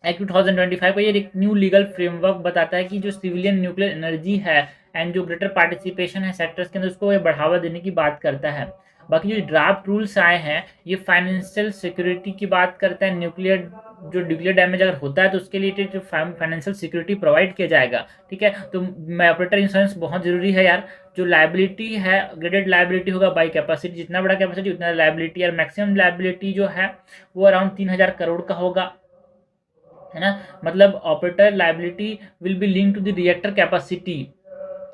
एक्ट 2025 का, ये एक न्यू लीगल फ्रेमवर्क बताता है कि जो सिविलियन न्यूक्लियर एनर्जी है एंड जो ग्रेटर पार्टिसिपेशन है सेक्टर्स के अंदर, उसको ये बढ़ावा देने की बात करता है। बाकी जो ड्राफ्ट रूल्स आए हैं ये फाइनेंशियल सिक्योरिटी की बात करते हैं। न्यूक्लियर डैमेज अगर होता है तो उसके लिए जो फाइनेंशियल सिक्योरिटी प्रोवाइड किया जाएगा। ठीक है, तो ऑपरेटर इंश्योरेंस बहुत जरूरी है यार। जो लायबिलिटी है, ग्रेडेड लायबिलिटी होगा बाई कैपेसिटी, जितना बड़ा कैपेसिटी उतना लायबिलिटी। और मैक्सिमम लायबिलिटी जो है वो अराउंड 3000 करोड़ का होगा, है ना। मतलब operator liability will be link to the reactor capacity.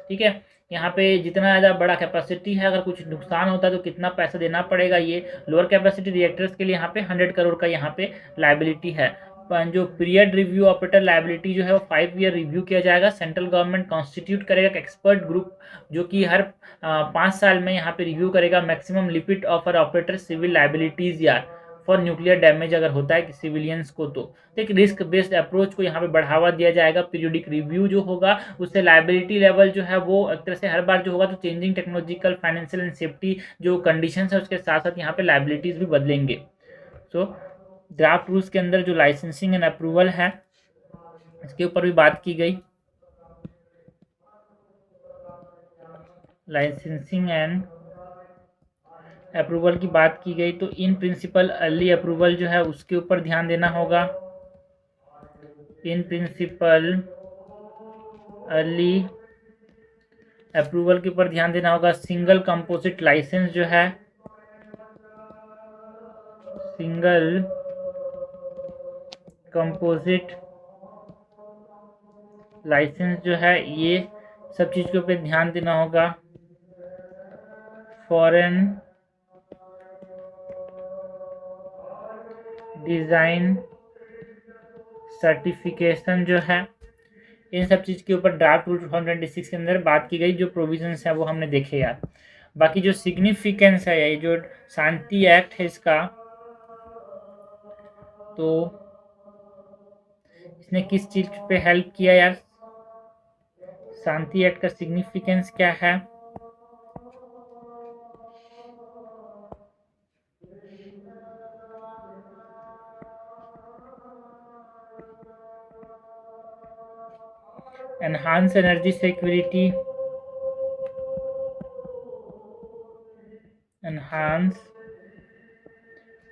ठीक है, यहाँ पे जितना ज़्यादा बड़ा कैपेसिटी है, अगर कुछ नुकसान होता है तो कितना पैसा देना पड़ेगा, ये लोअर कैपेसिटी रिएक्टर्स के लिए यहाँ पे 100 करोड़ का यहाँ पे लायबिलिटी है। जो पीरियड रिव्यू ऑपरेटर लायबिलिटी जो है वो 5 ईयर रिव्यू किया जाएगा। सेंट्रल गवर्नमेंट कॉन्स्टिट्यूट करेगा एक एक्सपर्ट ग्रुप जो कि हर 5 साल में यहाँ पे रिव्यू करेगा maximum limit of operator civil liabilities यार फॉर न्यूक्लियर डैमेज अगर होता है कि सिविलियंस को। तो एक रिस्क बेस्ड अप्रोच को यहाँ पे बढ़ावा दिया जाएगा। पीरियोडिक रिव्यू जो होगा उससे लायबिलिटी लेवल जो है वो एक तरह से हर बार जो होगा तो changing technological, financial and safety जो कंडीशंस है उसके साथ साथ यहाँ पे लायबिलिटीज भी बदलेंगे। सो ड्राफ्ट रूल्स के अंदर जो लाइसेंसिंग एंड अप्रूवल है इसके ऊपर भी बात की गई। लाइसेंसिंग एंड अप्रूवल की बात की गई तो इन प्रिंसिपल अर्ली अप्रूवल जो है उसके ऊपर ध्यान देना होगा। इन प्रिंसिपल अर्ली अप्रूवल के ऊपर ध्यान देना होगा। सिंगल कंपोजिट लाइसेंस जो है, सिंगल कंपोजिट लाइसेंस जो है ये सब चीज के ऊपर ध्यान देना होगा। फॉरेन डिजाइन सर्टिफिकेशन जो है, इन सब चीज़ के ऊपर ड्राफ्ट रूल 2026 के अंदर बात की गई। जो प्रोविजंस है वो हमने देखे यार। बाकी जो सिग्निफिकेंस है, ये जो शांति एक्ट है इसका, तो इसने किस चीज़ पे हेल्प किया यार? शांति एक्ट का सिग्निफिकेंस क्या है? Enhance energy security, enhance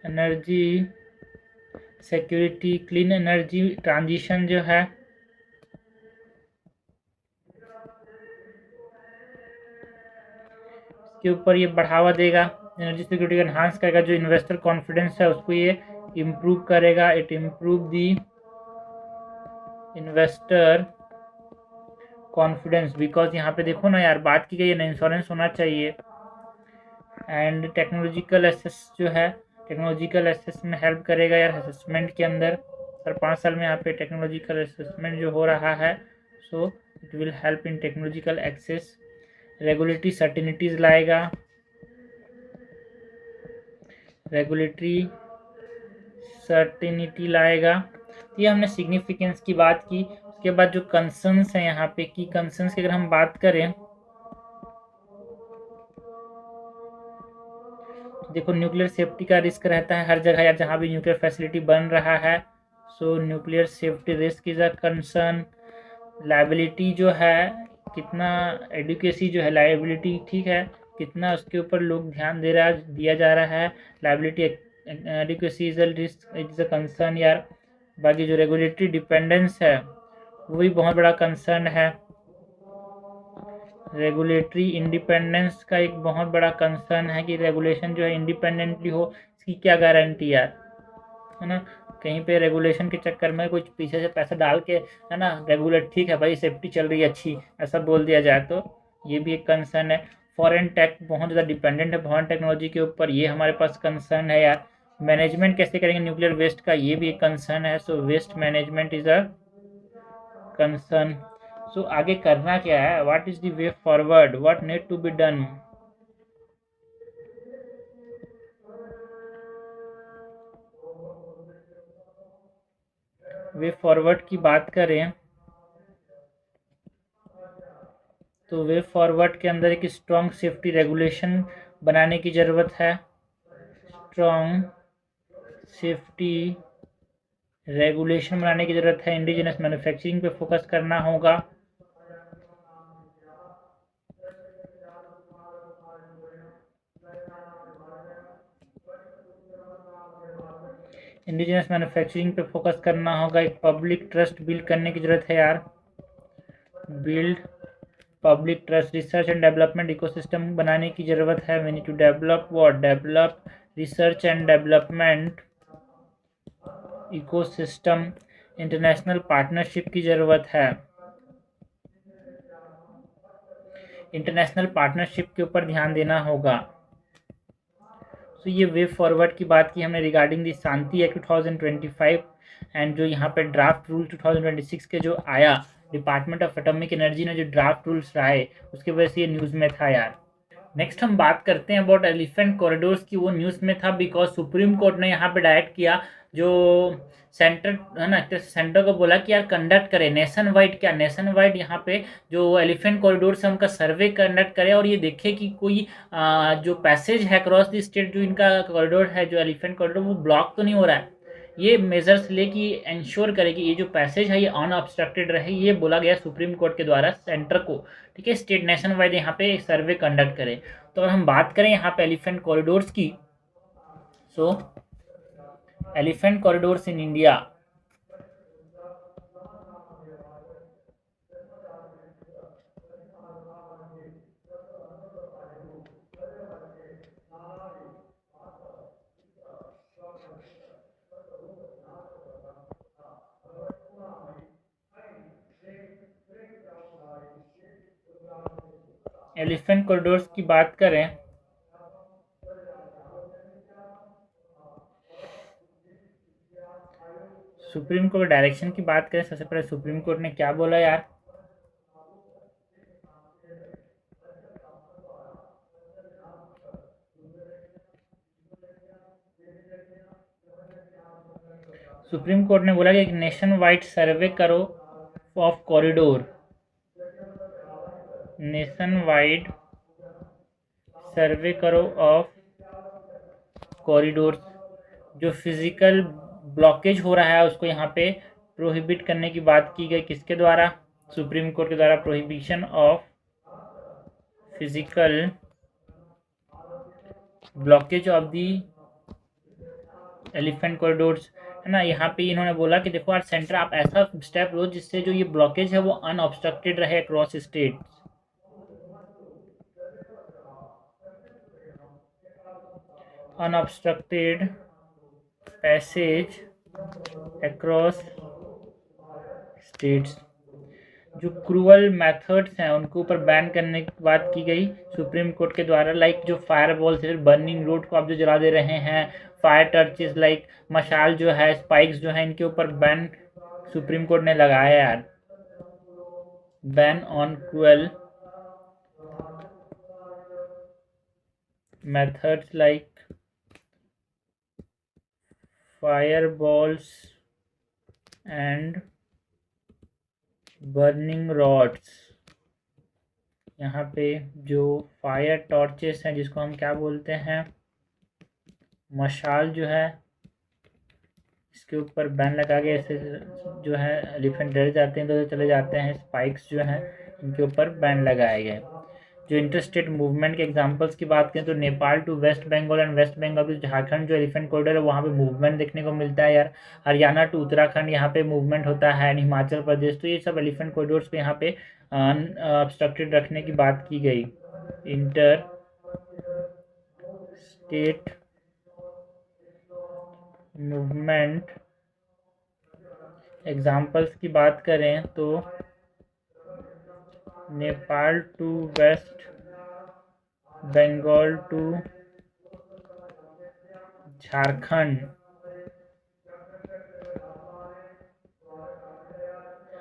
energy security, clean energy transition जो है के ऊपर ये बढ़ावा देगा, एनर्जी सिक्योरिटी एनहांस करेगा, जो इन्वेस्टर कॉन्फिडेंस है उसको ये इम्प्रूव करेगा। It improve the investor confidence, because यहाँ पे देखो ना यार, बात की गई है ना, इंश्योरेंस होना चाहिए। एंड टेक्नोलॉजिकल एसेस जो है, टेक्नोलॉजिकल एसेस में हेल्प करेगा यार, असेसमेंट के अंदर। सर 5 साल में यहाँ पे टेक्नोलॉजिकल असेसमेंट जो हो रहा है, so it will help in technological access. Regulatory certainties लाएगा, रेगुलेटरी सर्टिनिटी लाएगा। ये हमने सिग्निफिकेंस की बात की। उसके बाद जो कंसर्न्स हैं यहाँ पे, की कंसर्न्स की अगर हम बात करें, देखो न्यूक्लियर सेफ्टी का रिस्क रहता है हर जगह या जहाँ भी न्यूक्लियर फैसिलिटी बन रहा है। सो nuclear safety risk is a concern. Liability जो है, कितना एडुकेसी जो है, लायबिलिटी ठीक है, कितना उसके ऊपर लोग ध्यान दिया जा रहा है। Liability adequacy is a concern यार। बाकी जो रेगुलेटरी डिपेंडेंस है वो भी बहुत बड़ा कंसर्न है। रेगुलेटरी इंडिपेंडेंस का एक बहुत बड़ा कंसर्न है कि रेगुलेशन जो है इंडिपेंडेंटली हो, इसकी क्या गारंटी यार, है ना। कहीं पे रेगुलेशन के चक्कर में कुछ पीछे से पैसा डाल के, है ना, रेगुलेट ठीक है भाई, सेफ्टी चल रही है अच्छी, ऐसा बोल दिया जाए तो ये भी एक कंसर्न है। फॉरेन टेक बहुत ज़्यादा डिपेंडेंट है फॉरेन टेक्नोलॉजी के ऊपर, ये हमारे पास कंसर्न है यार। मैनेजमेंट कैसे करेंगे न्यूक्लियर वेस्ट का, ये भी एक कंसर्न है। So waste management is a concern. So आगे करना क्या है, what is the way forward, what need to be done. Way forward की बात करें तो वे फॉरवर्ड के अंदर एक स्ट्रॉन्ग सेफ्टी रेगुलेशन बनाने की ज़रूरत है। स्ट्रॉन्ग सेफ्टी रेगुलेशन बनाने की ज़रूरत है। इंडिजिनस मैन्युफैक्चरिंग पे फोकस करना होगा। इंडिजिनस मैन्युफैक्चरिंग पे फोकस करना होगा। एक पब्लिक ट्रस्ट बिल्ड करने की ज़रूरत है यार। Build public trust, research and development ecosystem बनाने की ज़रूरत है। We need to develop what, develop research and development ecosystem. International partnership की ज़रूरत है। इंटरनेशनल पार्टनरशिप के ऊपर ध्यान देना होगा। तो ये वे फॉरवर्ड की बात की हमने regarding the Shanti act 2025 and जो यहाँ पे ड्राफ्ट रूल 2026 के जो आया, डिपार्टमेंट ऑफ एटॉमिक एनर्जी ने जो ड्राफ्ट रूल्स लाए, उसके वजह से ये न्यूज़ में था यार। नेक्स्ट हम बात करते हैं अबाउट एलिफेंट कॉरिडोर्स की। वो न्यूज़ में था बिकॉज सुप्रीम कोर्ट ने यहाँ पे डायरेक्ट किया, जो सेंटर है ना, सेंटर को बोला कि यार कंडक्ट करे नेशन वाइड, क्या नेशन वाइड यहाँ पे जो एलिफेंट कॉरिडोर्स है उनका सर्वे कंडक्ट करे, और ये देखे कि कोई जो पैसेज है क्रॉस द स्टेट, जो इनका कॉरिडोर है, जो एलिफेंट कॉरिडोर, वो ब्लॉक तो नहीं हो रहा है। ये मेजर्स ले कि इंश्योर करे कि ये जो पैसेज है ये अनऑब्स्ट्रक्टेड रहे, ये बोला गया सुप्रीम कोर्ट के द्वारा सेंटर को। ठीक है, स्टेट नेशन वाइड यहाँ पे सर्वे कंडक्ट करे। तो अगर हम बात करें यहाँ पे एलिफेंट कॉरिडोर्स की, सो elephant corridors in India, elephant corridors की बात करें सुप्रीम कोर्ट डायरेक्शन की बात करें, सबसे पहले सुप्रीम कोर्ट ने क्या बोला यार, सुप्रीम कोर्ट ने बोला कि नेशन वाइड सर्वे करो ऑफ कॉरिडोर, नेशन वाइड सर्वे करो ऑफ कॉरिडोर। जो फिजिकल ब्लॉकेज हो रहा है उसको यहाँ पे प्रोहिबिट करने की बात की गई, किसके द्वारा, सुप्रीम कोर्ट के द्वारा। Prohibition of physical blockage of the elephant corridors, है ना। यहाँ पे इन्होंने बोला कि देखो यार सेंटर आप ऐसा स्टेप लो जिससे जो ये ब्लॉकेज है वो अनऑब्स्ट्रक्टेड रहे across state. Unobstructed passage across states. जो क्रूअल मेथड्स हैं उनके ऊपर बैन करने की बात की गई सुप्रीम कोर्ट के द्वारा, लाइक जो फायर बॉल से बर्निंग रोड को आप जो जला दे रहे हैं, फायर टर्चेस लाइक मशाल जो है, स्पाइक्स जो है, इनके ऊपर बैन सुप्रीम कोर्ट ने लगाया यार। Ban on cruel methods like fire balls and burning rods. यहाँ पे जो फायर टॉर्चेस हैं जिसको हम क्या बोलते हैं, मशाल जो है, इसके ऊपर बैन लगा के ऐसे जो है एलिफेंट डर जाते हैं तो चले जाते हैं। स्पाइक्स जो हैं इनके ऊपर बैन लगाए गए। जो इंटरस्टेट मूवमेंट के एग्जांपल्स की बात करें तो Nepal to West Bengal and West Bengal to Jharkhand जो एलिफेंट कॉरिडोर है वहाँ पे मूवमेंट देखने को मिलता है यार। हरियाणा टू उत्तराखंड यहाँ पे मूवमेंट होता है, हिमाचल प्रदेश। तो ये सब एलिफेंट कॉरिडोर्स पे यहाँ पे ऑब्स्ट्रक्टेड रखने की बात की गई। इंटर स्टेट मूवमेंट एग्जाम्पल्स की बात करें तो Nepal to West Bengal to Jharkhand,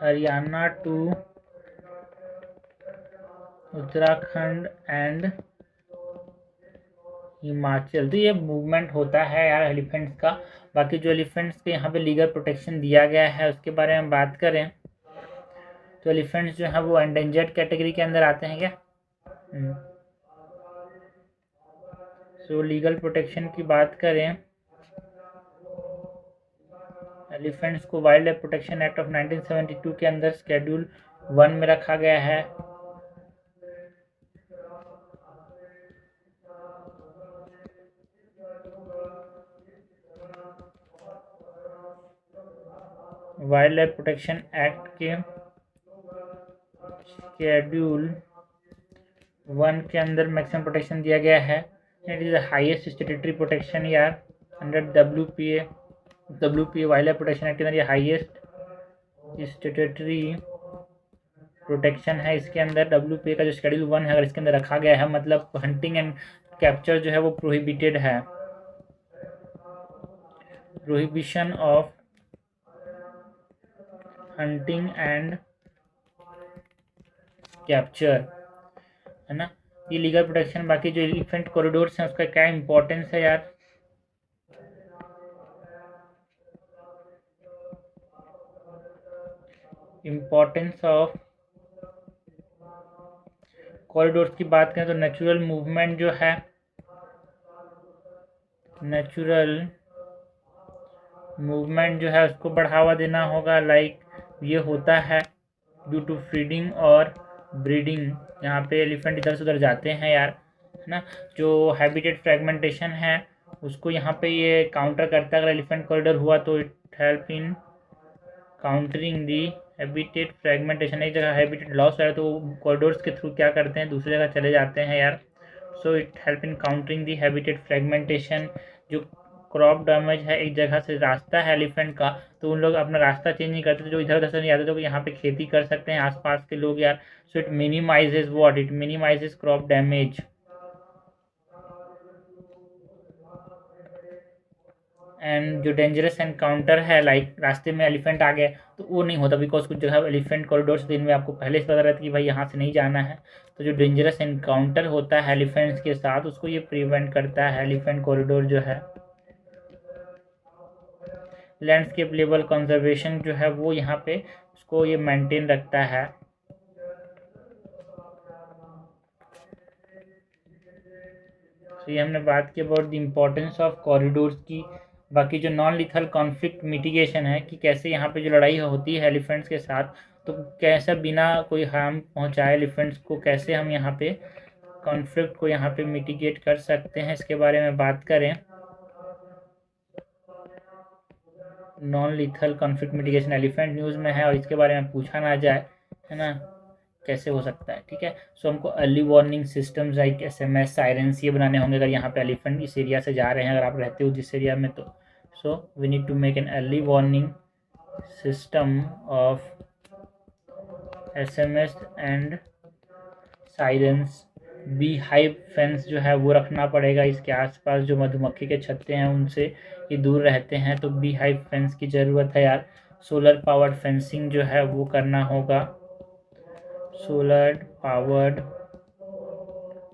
Haryana to Uttarakhand and Himachal. तो ये मूवमेंट होता है यार एलिफेंट्स का। बाकी जो एलिफेंट्स के यहाँ पे लीगल प्रोटेक्शन दिया गया है उसके बारे में बात करें तो एलिफेंट्स जो है वो एंडेंजर्ड कैटेगरी के अंदर आते हैं क्या। सो लीगल प्रोटेक्शन की बात करें, एलिफेंट्स को wildlife protection act of 1972 के अंदर शेड्यूल 1 में रखा गया है। वाइल्ड लाइफ प्रोटेक्शन एक्ट के शेड्यूल 1 के अंदर मैक्सिमम प्रोटेक्शन दिया गया है। It is the highest statutory protection यार under WPA wildlife protection act के अंदर ये हाईएस्ट स्टेटरी प्रोटेक्शन है। इसके अंदर WPA का जो शेड्यूल 1 है अगर इसके अंदर रखा गया है मतलब हंटिंग एंड कैप्चर जो है वो प्रोहिबिटेड है। Prohibition of hunting and capture, है ना, ये लीगल प्रोटेक्शन। बाकी जो एलिफेंट कॉरिडोर्स हैं उसका क्या इंपॉर्टेंस है यार। इंपॉर्टेंस ऑफ कॉरिडोर्स की बात करें तो नेचुरल मूवमेंट जो है, नेचुरल मूवमेंट जो है उसको बढ़ावा देना होगा। लाइक ये होता है ड्यू टू फीडिंग और ब्रीडिंग। यहाँ पे एलिफेंट इधर से उधर जाते हैं यार, है ना। जो हैबिटेट फ्रेगमेंटेशन है उसको यहाँ पे ये काउंटर करता है। अगर एलिफेंट कॉरिडोर हुआ तो it help in countering the habitat fragmentation. एक जगह हैबिटेट लॉस है तो कॉरिडोर्स के थ्रू क्या करते हैं दूसरी जगह चले जाते हैं यार। So it help in countering the habitat fragmentation. जो क्रॉप डैमेज है, एक जगह से रास्ता है एलिफेंट का तो उन लोग अपना रास्ता चेंज नहीं करते, जो इधर उधर से नहीं आते तो यहाँ पे खेती कर सकते हैं आसपास के लोग यार। So it minimises what, it minimises crop damage. And जो डेंजरस एनकाउंटर है लाइक रास्ते में एलिफेंट आ गए तो वो नहीं होता, बिकॉज कुछ जगह एलिफेंट कॉरिडोर्स दिन में आपको पहले से पता रहता है कि भाई यहाँ से नहीं जाना है। तो जो डेंजरस एनकाउंटर होता है एलिफेंट्स के साथ उसको ये प्रिवेंट करता है एलिफेंट कॉरिडोर जो है। लैंडस्केप लेवल कंजर्वेशन जो है वो यहाँ पे उसको ये मेंटेन रखता है। तो ये हमने बात की about the importance of corridors की। बाकी जो नॉन लिथल कॉन्फ्लिक्ट मिटिगेशन है कि कैसे यहाँ पे जो लड़ाई होती है एलिफेंट्स के साथ तो कैसे बिना कोई हार्म पहुँचाए एलिफेंट्स को कैसे हम यहाँ पे कॉन्फ्लिक्ट को यहाँ पे मिटिगेट कर सकते हैं, इसके बारे में बात करें। Non lethal conflict mitigation elephant news में है और इसके बारे में पूछा ना जाए, है ना, कैसे हो सकता है। ठीक है, सो हमको early warning systems like SMS sirens ये बनाने होंगे अगर यहाँ पे एलिफेंट इस एरिया से जा रहे हैं, अगर आप रहते हो जिस एरिया में, तो so we need to make an early warning system of SMS and sirens. Bee hive fence जो है वो रखना पड़ेगा, इसके आसपास जो मधुमक्खी के छत्ते हैं उनसे ये दूर रहते हैं, तो बी हाइव फेंस की ज़रूरत है यार। सोलर पावर्ड फेंसिंग जो है वो करना होगा, सोलर पावर्ड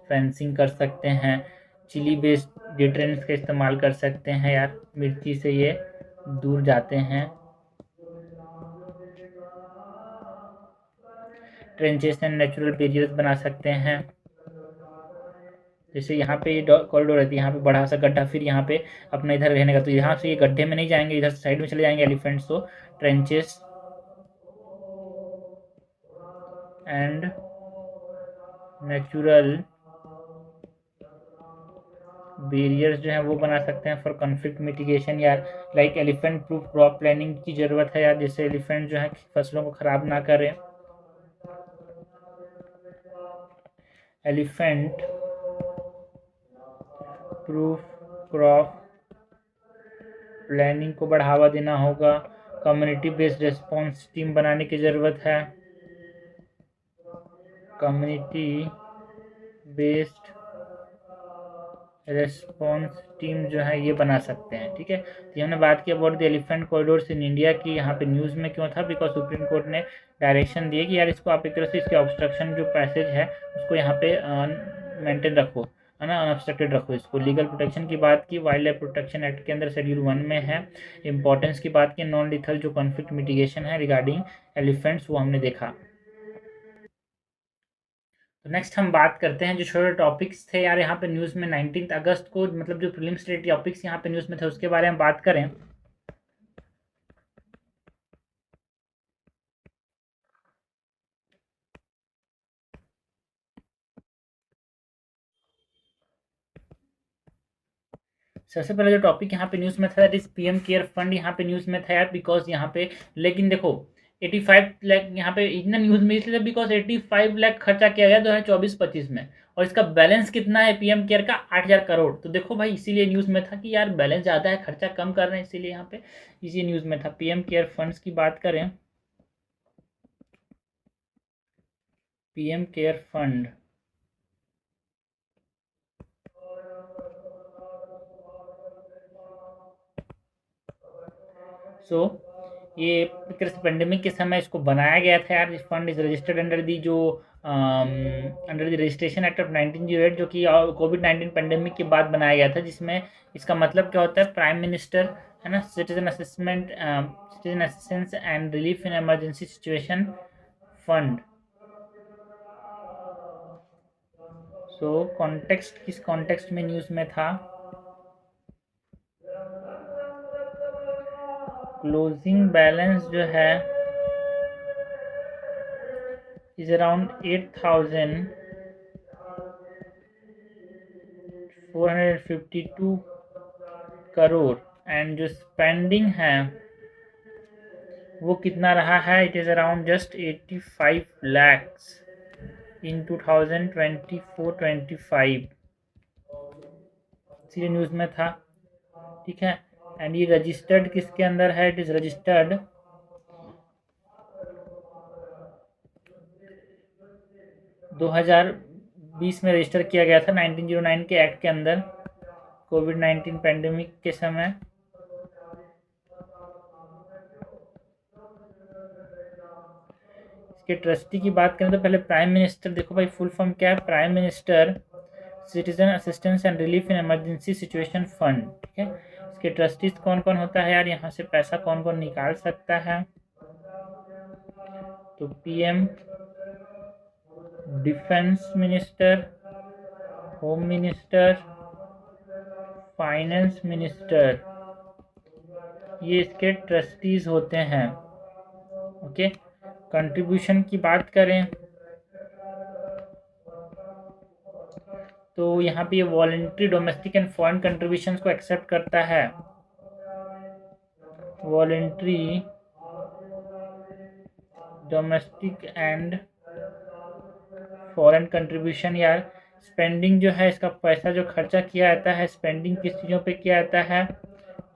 फेंसिंग कर सकते हैं। चिली बेस्ड डिटरेंट्स का इस्तेमाल कर सकते हैं यार, मिर्ची से ये दूर जाते हैं। ट्रेंचेस एंड नेचुरल बैरियर्स बना सकते हैं, जैसे यहाँ पे ये कॉरिडोर रहती है, यहाँ पे बड़ा सा गड्ढा, फिर यहाँ पे अपना इधर रहने का, तो यहाँ से ये गड्ढे में नहीं जाएंगे, इधर साइड में चले जाएंगे एलिफेंट्स, तो ट्रेंचेस एंड नेचुरल बैरियर्स जो है वो बना सकते हैं फॉर कॉन्फ्लिक्ट मिटिगेशन यार। Like elephant proof crop planning की ज़रूरत है यार, जिससे एलिफेंट जो है फसलों को ख़राब ना करें। एलिफेंट प्रूफ क्रॉप प्लानिंग को बढ़ावा देना होगा। कम्युनिटी बेस्ड रिस्पॉन्स टीम बनाने की ज़रूरत है, कम्युनिटी बेस्ड रेस्पॉन्स टीम जो है ये बना सकते हैं। ठीक है, तो हमने बात की about the elephant corridors in India की, यहाँ पे न्यूज़ में क्यों था, बिकॉज सुप्रीम कोर्ट ने डायरेक्शन दिए कि यार इसको आप एक तरह से इसके ऑब्स्ट्रक्शन जो पैसेज है उसको यहाँ पे मेंटेन रखो, है ना, अनऑब्स्ट्रक्टेड रखो इसको। लीगल प्रोटेक्शन की बात की, वाइल्ड लाइफ प्रोटेक्शन एक्ट के अंदर शेड्यूल 1 में है। इंपॉर्टेंस की बात की, नॉन लीथल जो कॉन्फ्लिक्ट मिटिगेशन है रिगार्डिंग एलिफेंट्स वो हमने देखा। तो नेक्स्ट हम बात करते हैं जो छोटे टॉपिक्स थे यार यहाँ पे न्यूज़ में 19 अगस्त को, मतलब जो प्रीलिम्स रिलेटेड टॉपिक्स यहाँ पे न्यूज़ में थे उसके बारे में बात करें। सबसे पहले जो टॉपिक यहाँ पे न्यूज़ में था that is PM care fund यहाँ पे न्यूज़ में था यार, बिकॉज यहाँ पे, लेकिन देखो 85 लाख यहाँ पे इतना न्यूज़ में इसलिए बिकॉज 85 लाख खर्चा किया गया 2024-25 में, और इसका बैलेंस कितना है PM केयर का 8,000 करोड़। तो देखो भाई इसीलिए न्यूज़ में था कि यार बैलेंस ज़्यादा है, खर्चा कम कर रहे हैं, इसीलिए यहाँ पे इसी न्यूज़ में था। PM केयर फंड्स की बात करें, PM केयर फंड ये एक तरह से पेंडेमिक के समय इसको बनाया गया था यार। Fund is registered under the जो under the registration act of 1908 जो कि कोविड-19 पेंडेमिक के बाद बनाया गया था, जिसमें इसका मतलब क्या होता है, प्राइम मिनिस्टर, है ना, citizen assistant, citizen assistance and relief in emergency situation fund. So context किस कॉन्टेक्स्ट में न्यूज़ में था, क्लोजिंग बैलेंस जो है इज अराउंड 8,452 करोड़ एंड जो स्पेंडिंग है वो कितना रहा है, it is around just 85 lakhs इन 2024-25 इसी न्यूज़ में था। ठीक है, एंड ये रजिस्टर्ड किसके अंदर है, इट इज़ रजिस्टर्ड 2020 में रजिस्टर किया गया था 1909 के एक्ट के अंदर, कोविड-19 पेंडेमिक के समय। इसके ट्रस्टी की बात करें तो पहले प्राइम मिनिस्टर, देखो भाई फुल फॉर्म क्या है, prime minister citizen assistance and relief in emergency situation fund. ठीक है, इसके ट्रस्टीज कौन कौन होता है यार, यहाँ से पैसा कौन कौन निकाल सकता है, तो PM, defence minister, home minister, finance minister, ये इसके ट्रस्टीज होते हैं। ओके, कंट्रीब्यूशन की बात करें तो यहाँ पे ये voluntary domestic and foreign contributions को एक्सेप्ट करता है। Voluntary domestic and foreign contribution, यार स्पेंडिंग जो है, इसका पैसा जो खर्चा किया जाता है, स्पेंडिंग किस चीज़ों पे किया जाता है?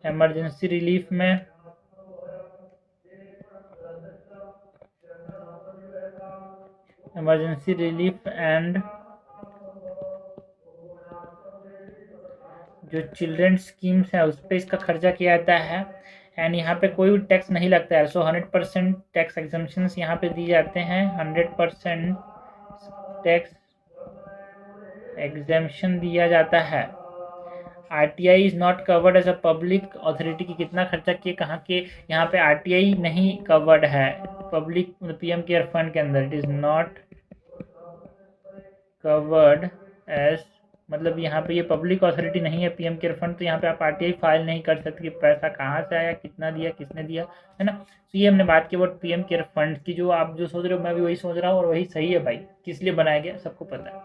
इमरजेंसी रिलीफ में, इमरजेंसी रिलीफ एंड जो चिल्ड्रन स्कीम्स है उस पर इसका खर्चा किया जाता है। एंड यहाँ पे कोई भी टैक्स नहीं लगता है। सो 100% टैक्स एग्जम्पशंस यहाँ पे दिए जाते हैं। 100% टैक्स एग्जम्पशन दिया जाता है। RTI is not covered as a public authority की कितना खर्चा किए, कहाँ के, यहाँ पे आरटीआई नहीं कवर्ड है पब्लिक पीएम केयर फंड के अंदर। It is not covered as, मतलब यहाँ पे ये पब्लिक अथॉरिटी नहीं है पीएम केयर फंड, तो यहाँ पे आप आरटीआई फाइल नहीं कर सकते कि पैसा कहाँ से आया, कितना दिया, किसने दिया, है ना। तो ये हमने बात की अबाउट पीएम केयर फंड की। जो आप जो सोच रहे हो मैं भी वही सोच रहा हूँ और वही सही है भाई, किस लिए बनाया गया सबको पता है,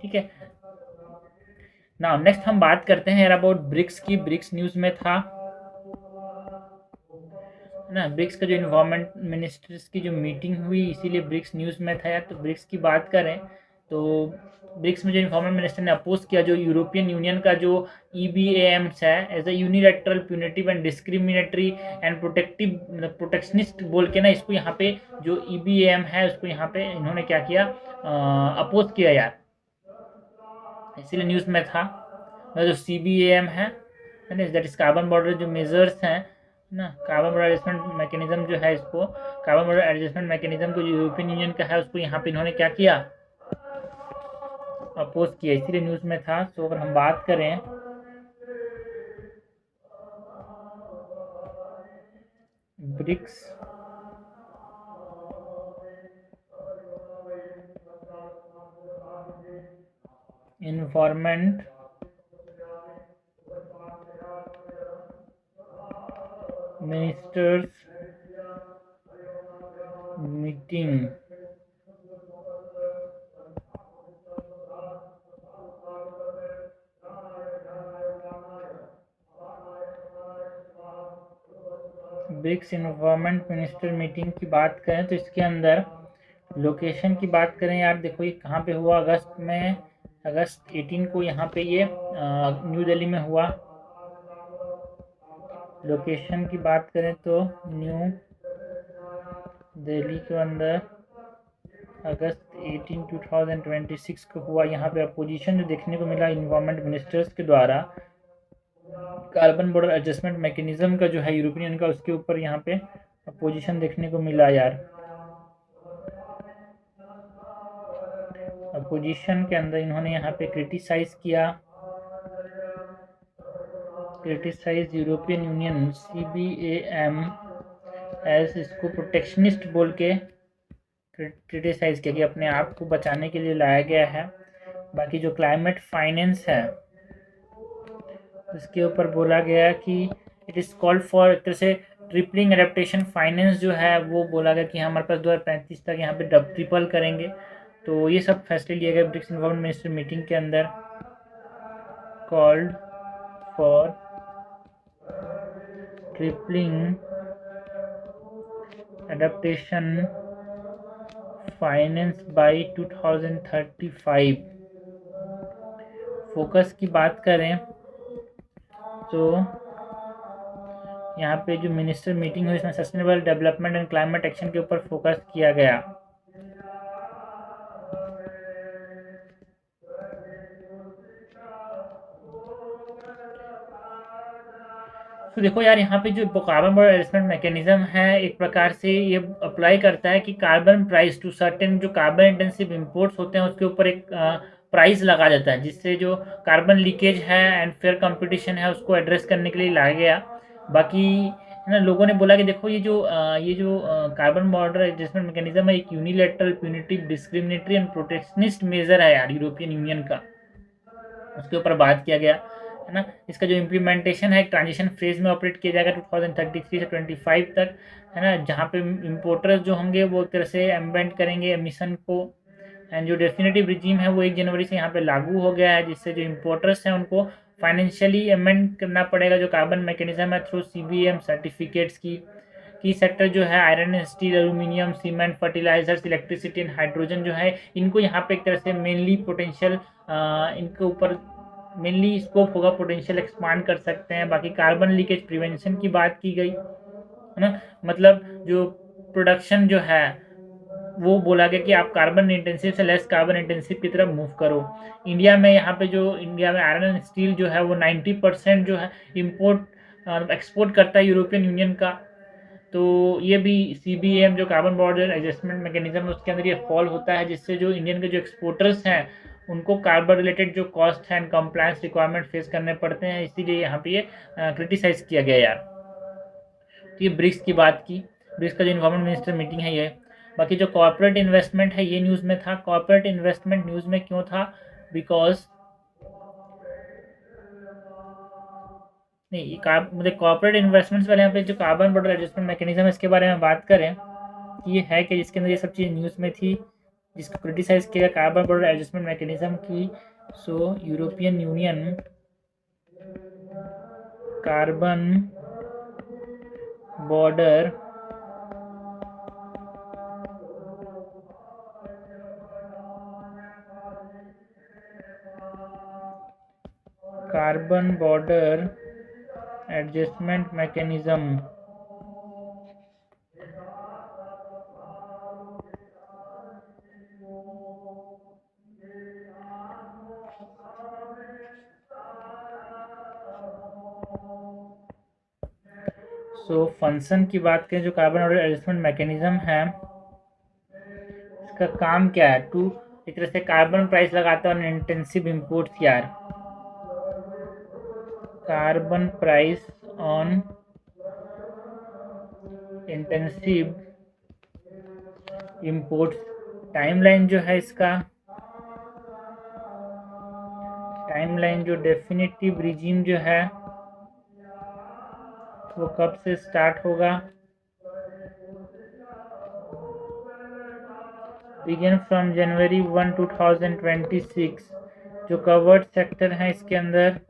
ठीक है। नाउ नेक्स्ट हम बात करते हैं यार अबाउट ब्रिक्स की। ब्रिक्स न्यूज में था ना, ब्रिक्स का जो इन्वायरमेंट मिनिस्टर्स की जो मीटिंग हुई, इसीलिए ब्रिक्स न्यूज़ में था यार। तो ब्रिक्स की बात करें तो ब्रिक्स में जो इन्वायरमेंट मिनिस्टर ने अपोज किया जो यूरोपियन यूनियन का जो EBAMs है, as a unilateral punitive and discriminatory and protectionist बोल के ना, इसको यहाँ पे जो EBAM है उसको यहाँ पे इन्होंने क्या किया, अपोज किया यार, इसीलिए न्यूज़ में था। जो CBAM है दैट इज कार्बन बॉर्डर जो मेजर्स हैं ना, कार्बन बॉर्डर एडजस्टमेंट मैकेनिज्म जो है, इसको कार्बन बॉर्डर एडजस्टमेंट मैकेनिज्म को जो यूरोपियन यूनियन का है उसको यहाँ पे इन्होंने क्या किया, अपोज किया, इसीलिए न्यूज़ में था। तो अगर हम बात करें BRICS environment ministers meeting BRICS environment minister meeting की बात करें तो इसके अंदर लोकेशन की बात करें यार, देखो ये कहाँ पे हुआ, अगस्त 18 को यहाँ पे ये न्यू दिल्ली में हुआ। लोकेशन की बात करें तो न्यू दिल्ली के अंदर अगस्त 18, 2026 को हुआ। यहाँ पे अपोजिशन जो देखने को मिला इन्वायरमेंट मिनिस्टर्स के द्वारा कार्बन बॉर्डर एडजस्टमेंट मैकेनिज्म का जो है यूरोपियन यूनियन का, उसके ऊपर यहाँ पे अपोजिशन देखने को मिला यार। अपोजिशन के अंदर इन्होंने यहाँ पे criticise European Union CBAM as, इसको प्रोटेक्शनिस्ट बोल के क्रिटिसाइज किया कि अपने आप को बचाने के लिए लाया गया है। बाकी जो क्लाइमेट फाइनेंस है उसके ऊपर बोला गया कि इट इज़ कॉल्ड फॉर, एक तरह से ट्रिपलिंग एडेप्टेशन फाइनेंस जो है वो बोला गया कि हमारे पास 2035 तक यहाँ पे ट्रिपल करेंगे। तो ये सब फैसले लिए गए ब्रिक्स इन्वायरमेंट मिनिस्टर मीटिंग के अंदर। Called for tripling adaptation finance by 2035। Focus की बात करें तो यहाँ पे जो मिनिस्टर मीटिंग हुई इसमें sustainable development and climate action के ऊपर फोकस किया गया। तो देखो यार यहाँ पे जो कार्बन बॉर्डर एडजस्टमेंट मैकेनिज्म है एक प्रकार से ये अप्लाई करता है कि कार्बन प्राइस टू सर्टेन जो कार्बन इंटेंसिव इंपोर्ट्स होते हैं उसके ऊपर एक प्राइस लगा देता है, जिससे जो कार्बन लीकेज है एंड फेयर कंपटीशन है उसको एड्रेस करने के लिए लाया गया। बाकी है ना, लोगों ने बोला कि देखो ये जो कार्बन बॉर्डर एडजस्टमेंट मैकेनिज्म है एक unilateral punitive discriminatory and protectionist measure है यार यूरोपियन यूनियन का, उसके ऊपर बात किया गया है ना। इसका जो इम्प्लीमेंटेशन है एक ट्रांजिशन फेज में ऑपरेट किया जाएगा 2033 से 25 तक, है ना, जहाँ पे इम्पोर्टर्स जो होंगे वो एक तरह से एम्बेंड करेंगे एमिशन को एंड जो डेफिनेटिव रिजीम है वो 1 जनवरी से यहाँ पे लागू हो गया है, जिससे जो इम्पोर्टर्स हैं उनको फाइनेंशियली अमेंड करना पड़ेगा जो कार्बन मैकेनिज्म है थ्रू CBAM सर्टिफिकेट्स की सेक्टर जो है iron and steel, aluminium, cement, fertilisers, electricity and hydrogen जो है इनको यहाँ पे एक तरह से मेनली पोटेंशियल इनके ऊपर मेनली स्कोप होगा, पोटेंशियल एक्सपांड कर सकते हैं। बाकी कार्बन लीकेज प्रिवेंशन की बात की गई है ना, मतलब जो प्रोडक्शन जो है वो बोला गया कि आप कार्बन इंटेंसिव से लेस कार्बन इंटेंसिव की तरफ मूव करो। इंडिया में यहाँ पे जो इंडिया में आयरन एंड स्टील जो है वो 90% जो है इम्पोर्ट एक्सपोर्ट करता है यूरोपियन यूनियन का। तो ये भी CBAM जो कार्बन बॉर्डर एडजस्टमेंट मैकेनिज्म है उसके अंदर ये फॉल होता है, जिससे जो इंडियन के जो एक्सपोर्टर्स हैं उनको कार्बन रिलेटेड जो कॉस्ट है एंड कंप्लायंस रिक्वायरमेंट फेस करने पड़ते हैं, इसीलिए यहाँ पे ये क्रिटिसाइज किया गया यार। तो ये ब्रिक्स की बात की, ब्रिक्स का जो इन्वायरमेंट मिनिस्टर मीटिंग है ये। बाकी जो कॉर्पोरेट इन्वेस्टमेंट है ये न्यूज़ में था। कॉर्पोरेट इन्वेस्टमेंट न्यूज़ में क्यों था? बिकॉज नहीं, मुझे कॉर्पोरेट इन्वेस्टमेंट्स वाले यहाँ पे जो कार्बन बॉर्डर एडजस्टमेंट मैकेनिज्म है इसके बारे में बात करें कि ये है कि जिसके अंदर ये सब चीज़ न्यूज़ में थी, जिसको क्रिटिसाइज किया कार्बन बॉर्डर एडजस्टमेंट मैकेनिज्म की। So European Union carbon border carbon border adjustment mechanism so function की बात करें जो कार्बन बॉर्डर एडजस्टमेंट मैकेनिज्म है इसका काम क्या है? टू एक तरह से कार्बन प्राइस लगाता है इंटेंसिव इम्पोर्ट्स यार, carbon price on intensive imports. Timeline जो है इसका, टाइमलाइन जो डेफिनेटिव रिजीम जो है वो कब से स्टार्ट होगा? Begin from January 1, 2026। जो कवर्ड सेक्टर हैं इसके अंदर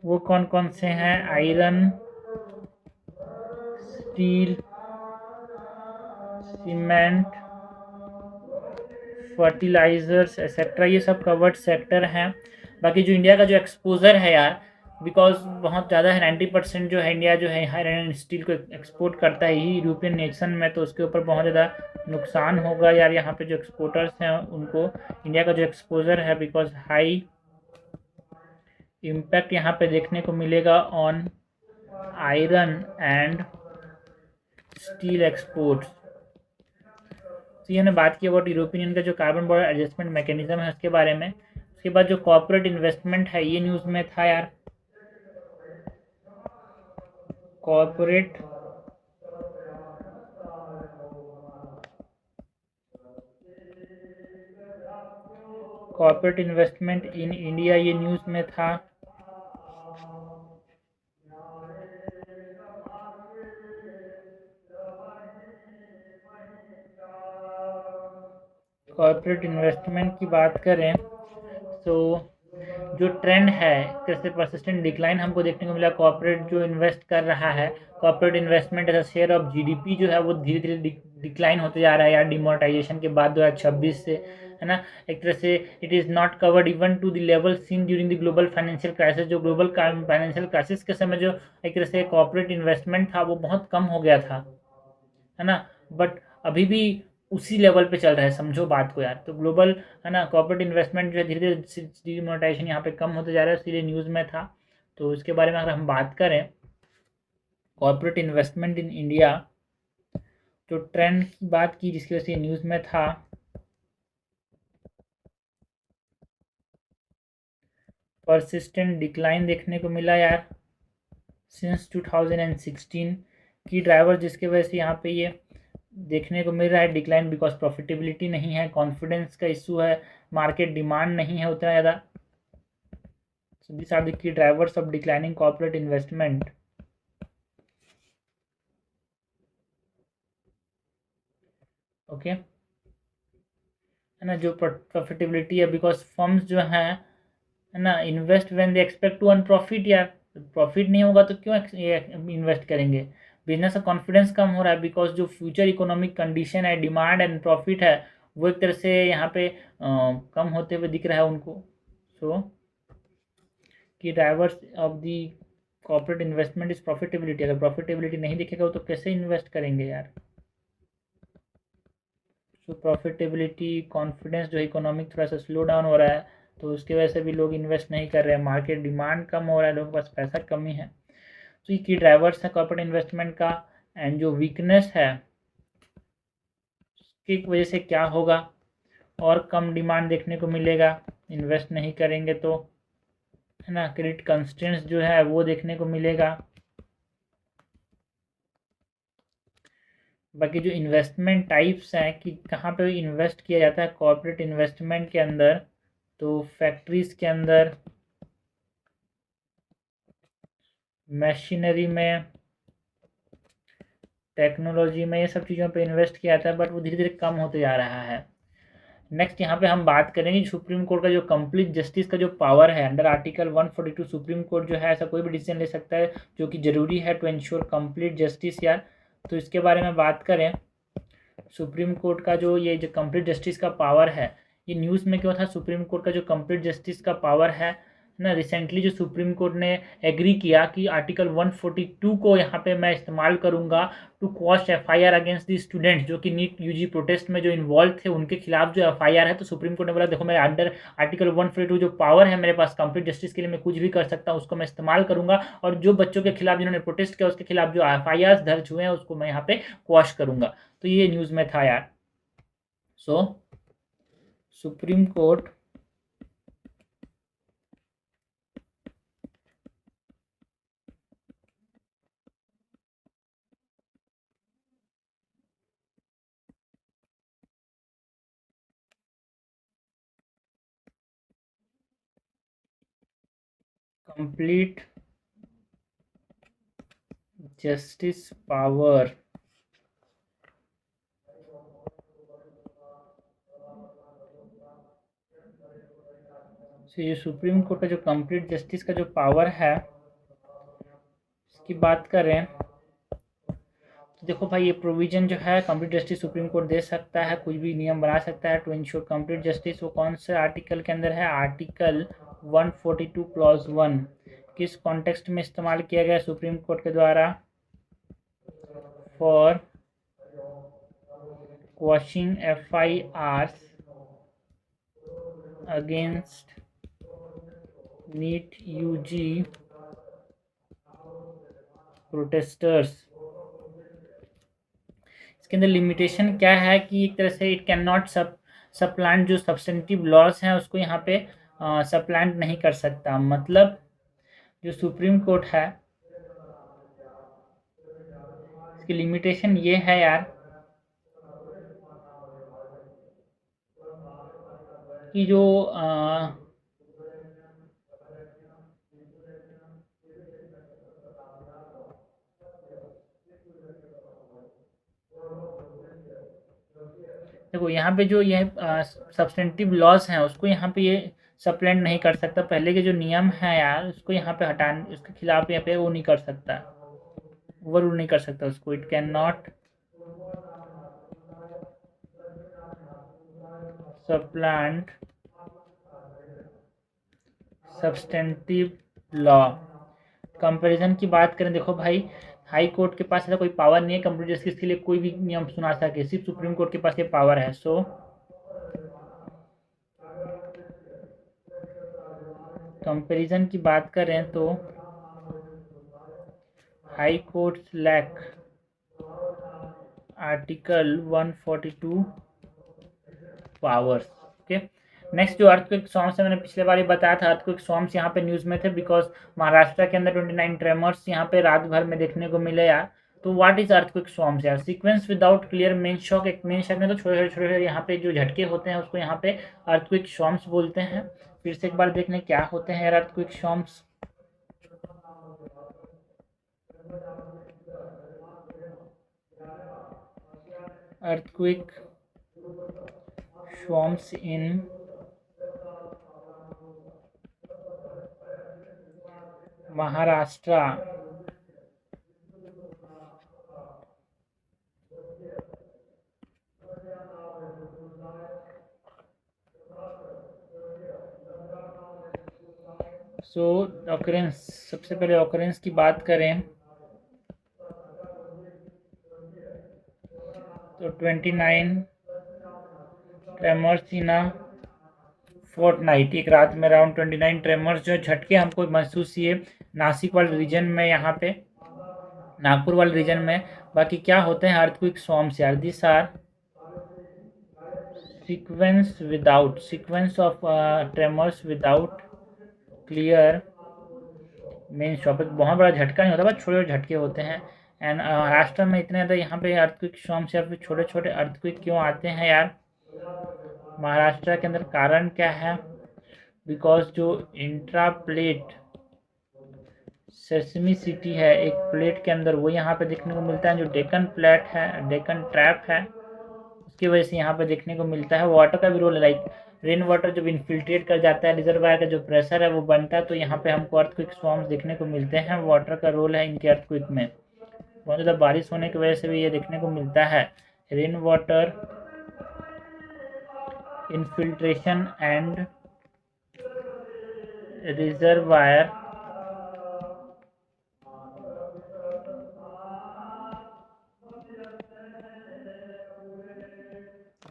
वो कौन कौन से हैं? Iron, steel, cement, fertilisers etcetera, ये सब कवर्ड सेक्टर हैं। बाकी जो इंडिया का जो एक्सपोजर है यार, बिकॉज बहुत ज़्यादा है, 90% जो है इंडिया जो है आयरन एंड स्टील को एक्सपोर्ट करता है ही यूरोपियन नेशन में, तो उसके ऊपर बहुत ज़्यादा नुकसान होगा यार यहाँ पे जो एक्सपोर्टर्स हैं उनको। इंडिया का जो एक्सपोजर है बिकॉज हाई इम्पैक्ट यहाँ पे देखने को मिलेगा on iron and steel exports. तो ये हमने बात की अबाउट यूरोपियन यूनियन का जो कार्बन बॉर्डर एडजस्टमेंट मैकेनिज्म है उसके बारे में। उसके बाद जो कॉर्पोरेट इन्वेस्टमेंट है ये न्यूज़ में था यार। कॉर्पोरेट इन्वेस्टमेंट इन इंडिया ये न्यूज़ में था। कॉर्पोरेट इन्वेस्टमेंट की बात करें तो जो ट्रेंड है कैसे परसिस्टेंट डिक्लाइन हमको देखने को मिला। कॉर्पोरेट जो इन्वेस्ट कर रहा है, corporate investment as a share of GDP जो है वो धीरे धीरे डिक्लाइन होते जा रहा है यार डिमोनेटाइजेशन के बाद 2026 से, है ना। एक तरह से it is not covered even to the level seen during the global financial crisis. जो ग्लोबल फाइनेंशियल क्राइसिस के समय जो एक तरह से कॉर्पोरेट इन्वेस्टमेंट था वो बहुत कम हो गया था, है ना। बट अभी भी उसी लेवल पे चल रहा है, समझो बात को यार। तो ग्लोबल, है ना, कॉर्पोरेट इन्वेस्टमेंट जो है धीरे धीरे डिमोनेटाइजेशन यहाँ पे कम होते जा रहा है, इसीलिए न्यूज़ में था। तो इसके बारे में अगर हम बात करें कॉर्पोरेट इन्वेस्टमेंट इन इंडिया, तो ट्रेंड की बात की जिसकी वजह से न्यूज़ में था। परसिस्टेंट डिक्लाइन देखने को मिला यार सिंस 2016 की ड्राइवर, जिसके वजह से यहाँ पे ये देखने को मिल रहा है डिक्लाइन, बिकॉज प्रॉफिटेबिलिटी नहीं है, कॉन्फिडेंस का इशू है, मार्केट डिमांड नहीं है उतना ज़्यादा। So these are the key drivers of declining corporate investment. Okay, है ना, जो प्रॉफिटेबिलिटी है, बिकॉज फर्म्स जो हैं, है ना, invest when they expect to earn profit. यार प्रॉफिट नहीं होगा तो क्यों इन्वेस्ट करेंगे? बिजनेस का कॉन्फिडेंस कम हो रहा है, बिकॉज जो फ्यूचर इकोनॉमिक कंडीशन है, डिमांड एंड प्रॉफिट है, वो एक तरह से यहाँ पे कम होते हुए दिख रहा है उनको। सो कि drivers of the corporate investment is profitability. अगर प्रॉफिटेबिलिटी नहीं दिखेगा तो कैसे इन्वेस्ट करेंगे यार? सो प्रॉफिटेबिलिटी, कॉन्फिडेंस जो इकोनॉमिक थोड़ा सा स्लो डाउन हो रहा है, तो उसकी वजह से भी लोग इन्वेस्ट नहीं कर रहे हैं। मार्केट डिमांड कम हो रहा है, लोगों के पास पैसा कमी है। तो ये की ड्राइवर्स है कॉर्पोरेट इन्वेस्टमेंट का। एंड जो वीकनेस है उसकी वजह से क्या होगा? और कम डिमांड देखने को मिलेगा, इन्वेस्ट नहीं करेंगे तो, है ना। क्रेडिट कंस्ट्रेंट्स जो है वो देखने को मिलेगा। बाकी जो इन्वेस्टमेंट टाइप्स हैं कि कहाँ पे इन्वेस्ट किया जाता है कॉर्पोरेट इन्वेस्टमेंट के अंदर, तो फैक्ट्रीज के अंदर, मशीनरी में, टेक्नोलॉजी में, ये सब चीज़ों पे इन्वेस्ट किया जाता है, बट वो धीरे धीरे कम होते जा रहा है। नेक्स्ट यहाँ पे हम बात करेंगे सुप्रीम कोर्ट का जो कंप्लीट जस्टिस का जो पावर है अंडर आर्टिकल 142। सुप्रीम कोर्ट जो है ऐसा कोई भी डिसीजन ले सकता है जो कि जरूरी है टू इंश्योर कंप्लीट जस्टिस यार। तो इसके बारे में बात करें, सुप्रीम कोर्ट का जो ये जो कंप्लीट जस्टिस का पावर है, ये न्यूज़ में क्यों था? सुप्रीम कोर्ट का जो कंप्लीट जस्टिस का पावर है ना, रिसेंटली जो सुप्रीम कोर्ट ने एग्री किया कि आर्टिकल 142 को यहाँ पे मैं इस्तेमाल करूँगा to quash FIR against the student जो कि नीट यूजी प्रोटेस्ट में जो इन्वॉल्व थे, उनके खिलाफ जो एफआईआर है। तो सुप्रीम कोर्ट ने बोला देखो, मैं अंडर आर्टिकल 142 जो पावर है मेरे पास कंप्लीट जस्टिस के लिए, मैं कुछ भी कर सकता हूँ, उसको मैं इस्तेमाल करूँगा, और जो बच्चों के खिलाफ जिन्होंने प्रोटेस्ट किया उसके खिलाफ जो एफआईआर दर्ज हुए हैं उसको मैं यहाँ पे क्वॉश करूँगा। तो ये न्यूज़ में था यार। So Supreme Court complete justice power, तो ये सुप्रीम कोर्ट का जो कंप्लीट जस्टिस का जो पावर है इसकी बात करें तो देखो भाई, ये प्रोविजन जो है कंप्लीट जस्टिस सुप्रीम कोर्ट दे सकता है, कुछ भी नियम बना सकता है टू इंश्योर कंप्लीट जस्टिस। वो कौन से आर्टिकल के अंदर है? Article 142 clause 1। किस कॉन्टेक्स्ट में इस्तेमाल किया गया सुप्रीम कोर्ट के द्वारा? For quashing FIR against NEET UG protesters. इसके अंदर लिमिटेशन क्या है कि एक तरह से इट कैन नॉट सप्लांट जो सब्सटेंटिव लॉस हैं उसको यहाँ पे सप्लांट नहीं कर सकता। मतलब जो सुप्रीम कोर्ट है इसकी लिमिटेशन ये है यार कि जो देखो यहाँ पे जो ये सब्सटेंटिव लॉस हैं उसको यहाँ पे ये सप्लेंट नहीं कर सकता। पहले के जो नियम है यार उसको यहाँ पे हटाने, उसके खिलाफ यहाँ पे वो नहीं कर सकता, ओवर रूल नहीं कर सकता उसको। It can not सप्लांट substantive law. Comparison की बात करें, देखो भाई, हाई कोर्ट के पास ऐसा कोई पावर नहीं है कंप्लीट जस्टिस के लिए कोई भी नियम सुना सके, सिर्फ सुप्रीम कोर्ट के पास ये पावर है। सो कंपैरिजन की बात करें तो high courts lack article 142 powers. Okay, next जो अर्थक्वेक सॉर्म्स है, मैंने पिछले बार ही बताया था अर्थक्वेक सॉर्म्स यहाँ पे न्यूज़ में थे, बिकॉज महाराष्ट्र के अंदर 29 ट्रेमर्स यहाँ पे रात भर में देखने को मिले यार। तो व्हाट इज अर्थक्वेक सॉर्म्स यार? Sequence without clear main shock. एक मेन शॉक में तो छोटे छोटे यहाँ पे जो झटके होते हैं उसको यहाँ पे अर्थक्वेक सॉर्म्स बोलते हैं। फिर से एक बार देखने क्या होते हैं यार अर्थक्वेक सॉर्म्स। अर्थक्वेक स्वॉम्स इन महाराष्ट्र सो ऑकरेंस, सबसे पहले ऑकरेंस की बात करें तो 29 ट्रेमर्स इन अ फोर्टनाइट, एक रात में अराउंड 29 ट्रेमर्स जो झटके हमको महसूस हुए नासिक वाले रीजन में, यहाँ पे नागपुर वाले रीजन में। बाकी क्या होते हैं अर्थक्वेक स्वॉर्म्स यार, this are sequence of tremors without clear main shock. बहुत बड़ा झटका नहीं होता, बस छोटे छोटे झटके होते हैं। एंड महाराष्ट्र में इतने ज़्यादा यहाँ पे अर्थक्वेक स्वॉर्म्स या फिर छोटे छोटे अर्थक्वेक क्यों आते हैं यार महाराष्ट्र के अंदर? कारण क्या है? बिकॉज जो इंट्रा प्लेट सेस्मिसिटी है एक प्लेट के अंदर, वो यहाँ पे देखने को मिलता है। जो डेक्कन प्लेट है, डेक्कन ट्रैप है, उसकी वजह से यहाँ पे देखने को मिलता है। वाटर का भी रोल है, लाइक रेन वाटर जब इन्फिल्ट्रेट कर जाता है, रिजर्वायर का जो प्रेशर है वो बनता है, तो यहाँ पे हमको अर्थक्वेक स्वॉर्म्स देखने को मिलते हैं। वाटर का रोल है इनके अर्थक्वेक में। बहुत ज़्यादा बारिश होने की वजह से भी ये देखने को मिलता है। Rain water infiltration and reservoir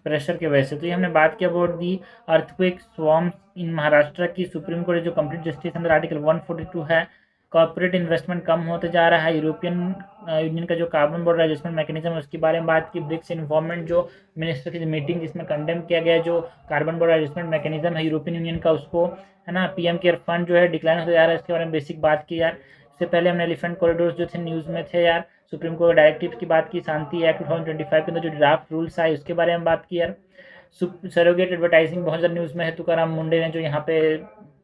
pressure के वजह से। तो ये हमने बात की अबाउट दी अर्थक्वेक स्वॉर्म्स इन महाराष्ट्र की। सुप्रीम कोर्ट जो कंप्लीट जस्टिस अंदर आर्टिकल 142 है, कॉर्पोरेट इन्वेस्टमेंट कम होते जा रहा है। यूरोपियन यूनियन का जो कार्बन बॉर्डर एडजस्टमेंट मैकेनिज्म है उसके बारे में बात की। ब्रिक्स इन्वॉल्वमेंट जो मिनिस्टर की मीटिंग जिसमें कंडेम किया गया जो कार्बन बॉर्डर एडजस्टमेंट मैकेनिज्म है यूरोपियन यूनियन का, उसको है ना पीएम केयर फंड जो है डिक्लाइन होता जा रहा है, इसके बारे में बेसिक बात की यार। इससे पहले हमने एलिफेंट कॉरिडोर्स जो थे न्यूज़ में थे यार, सुप्रीम कोर्ट डायरेक्टिव की बात की, शांति एक्ट 2025 के अंदर जो ड्राफ्ट रूल्स आए उसके बारे में बात की यार। सरोगेट एडवर्टाइजिंग बहुत ज़्यादा न्यूज़ में है, तुकाराम मुंडे ने जो यहाँ पे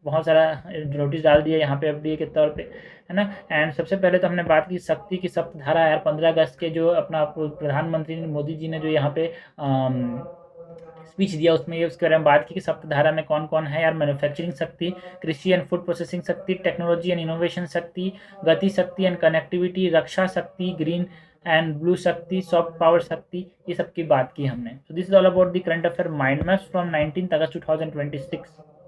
बहुत सारा नोटिस डाल दिया यहाँ पे एफडीए के तौर पे, है ना। एंड सबसे पहले तो हमने बात की शक्ति की सप्तधारा यार। 15 अगस्त के जो अपना प्रधानमंत्री मोदी जी ने जो यहाँ पे स्पीच दिया उसमें ये उसके बारे में बात की कि सप्तधारा में कौन कौन है यार। मैन्युफैक्चरिंग शक्ति, कृषि एंड फूड प्रोसेसिंग शक्ति, टेक्नोलॉजी एंड इनोवेशन शक्ति, गति शक्ति एंड कनेक्टिविटी, रक्षा शक्ति, ग्रीन एंड ब्लू शक्ति, सॉफ्ट पावर शक्ति, ये सब की बात की हमने। So this is all about the current affair mind maps from 19 August 2026।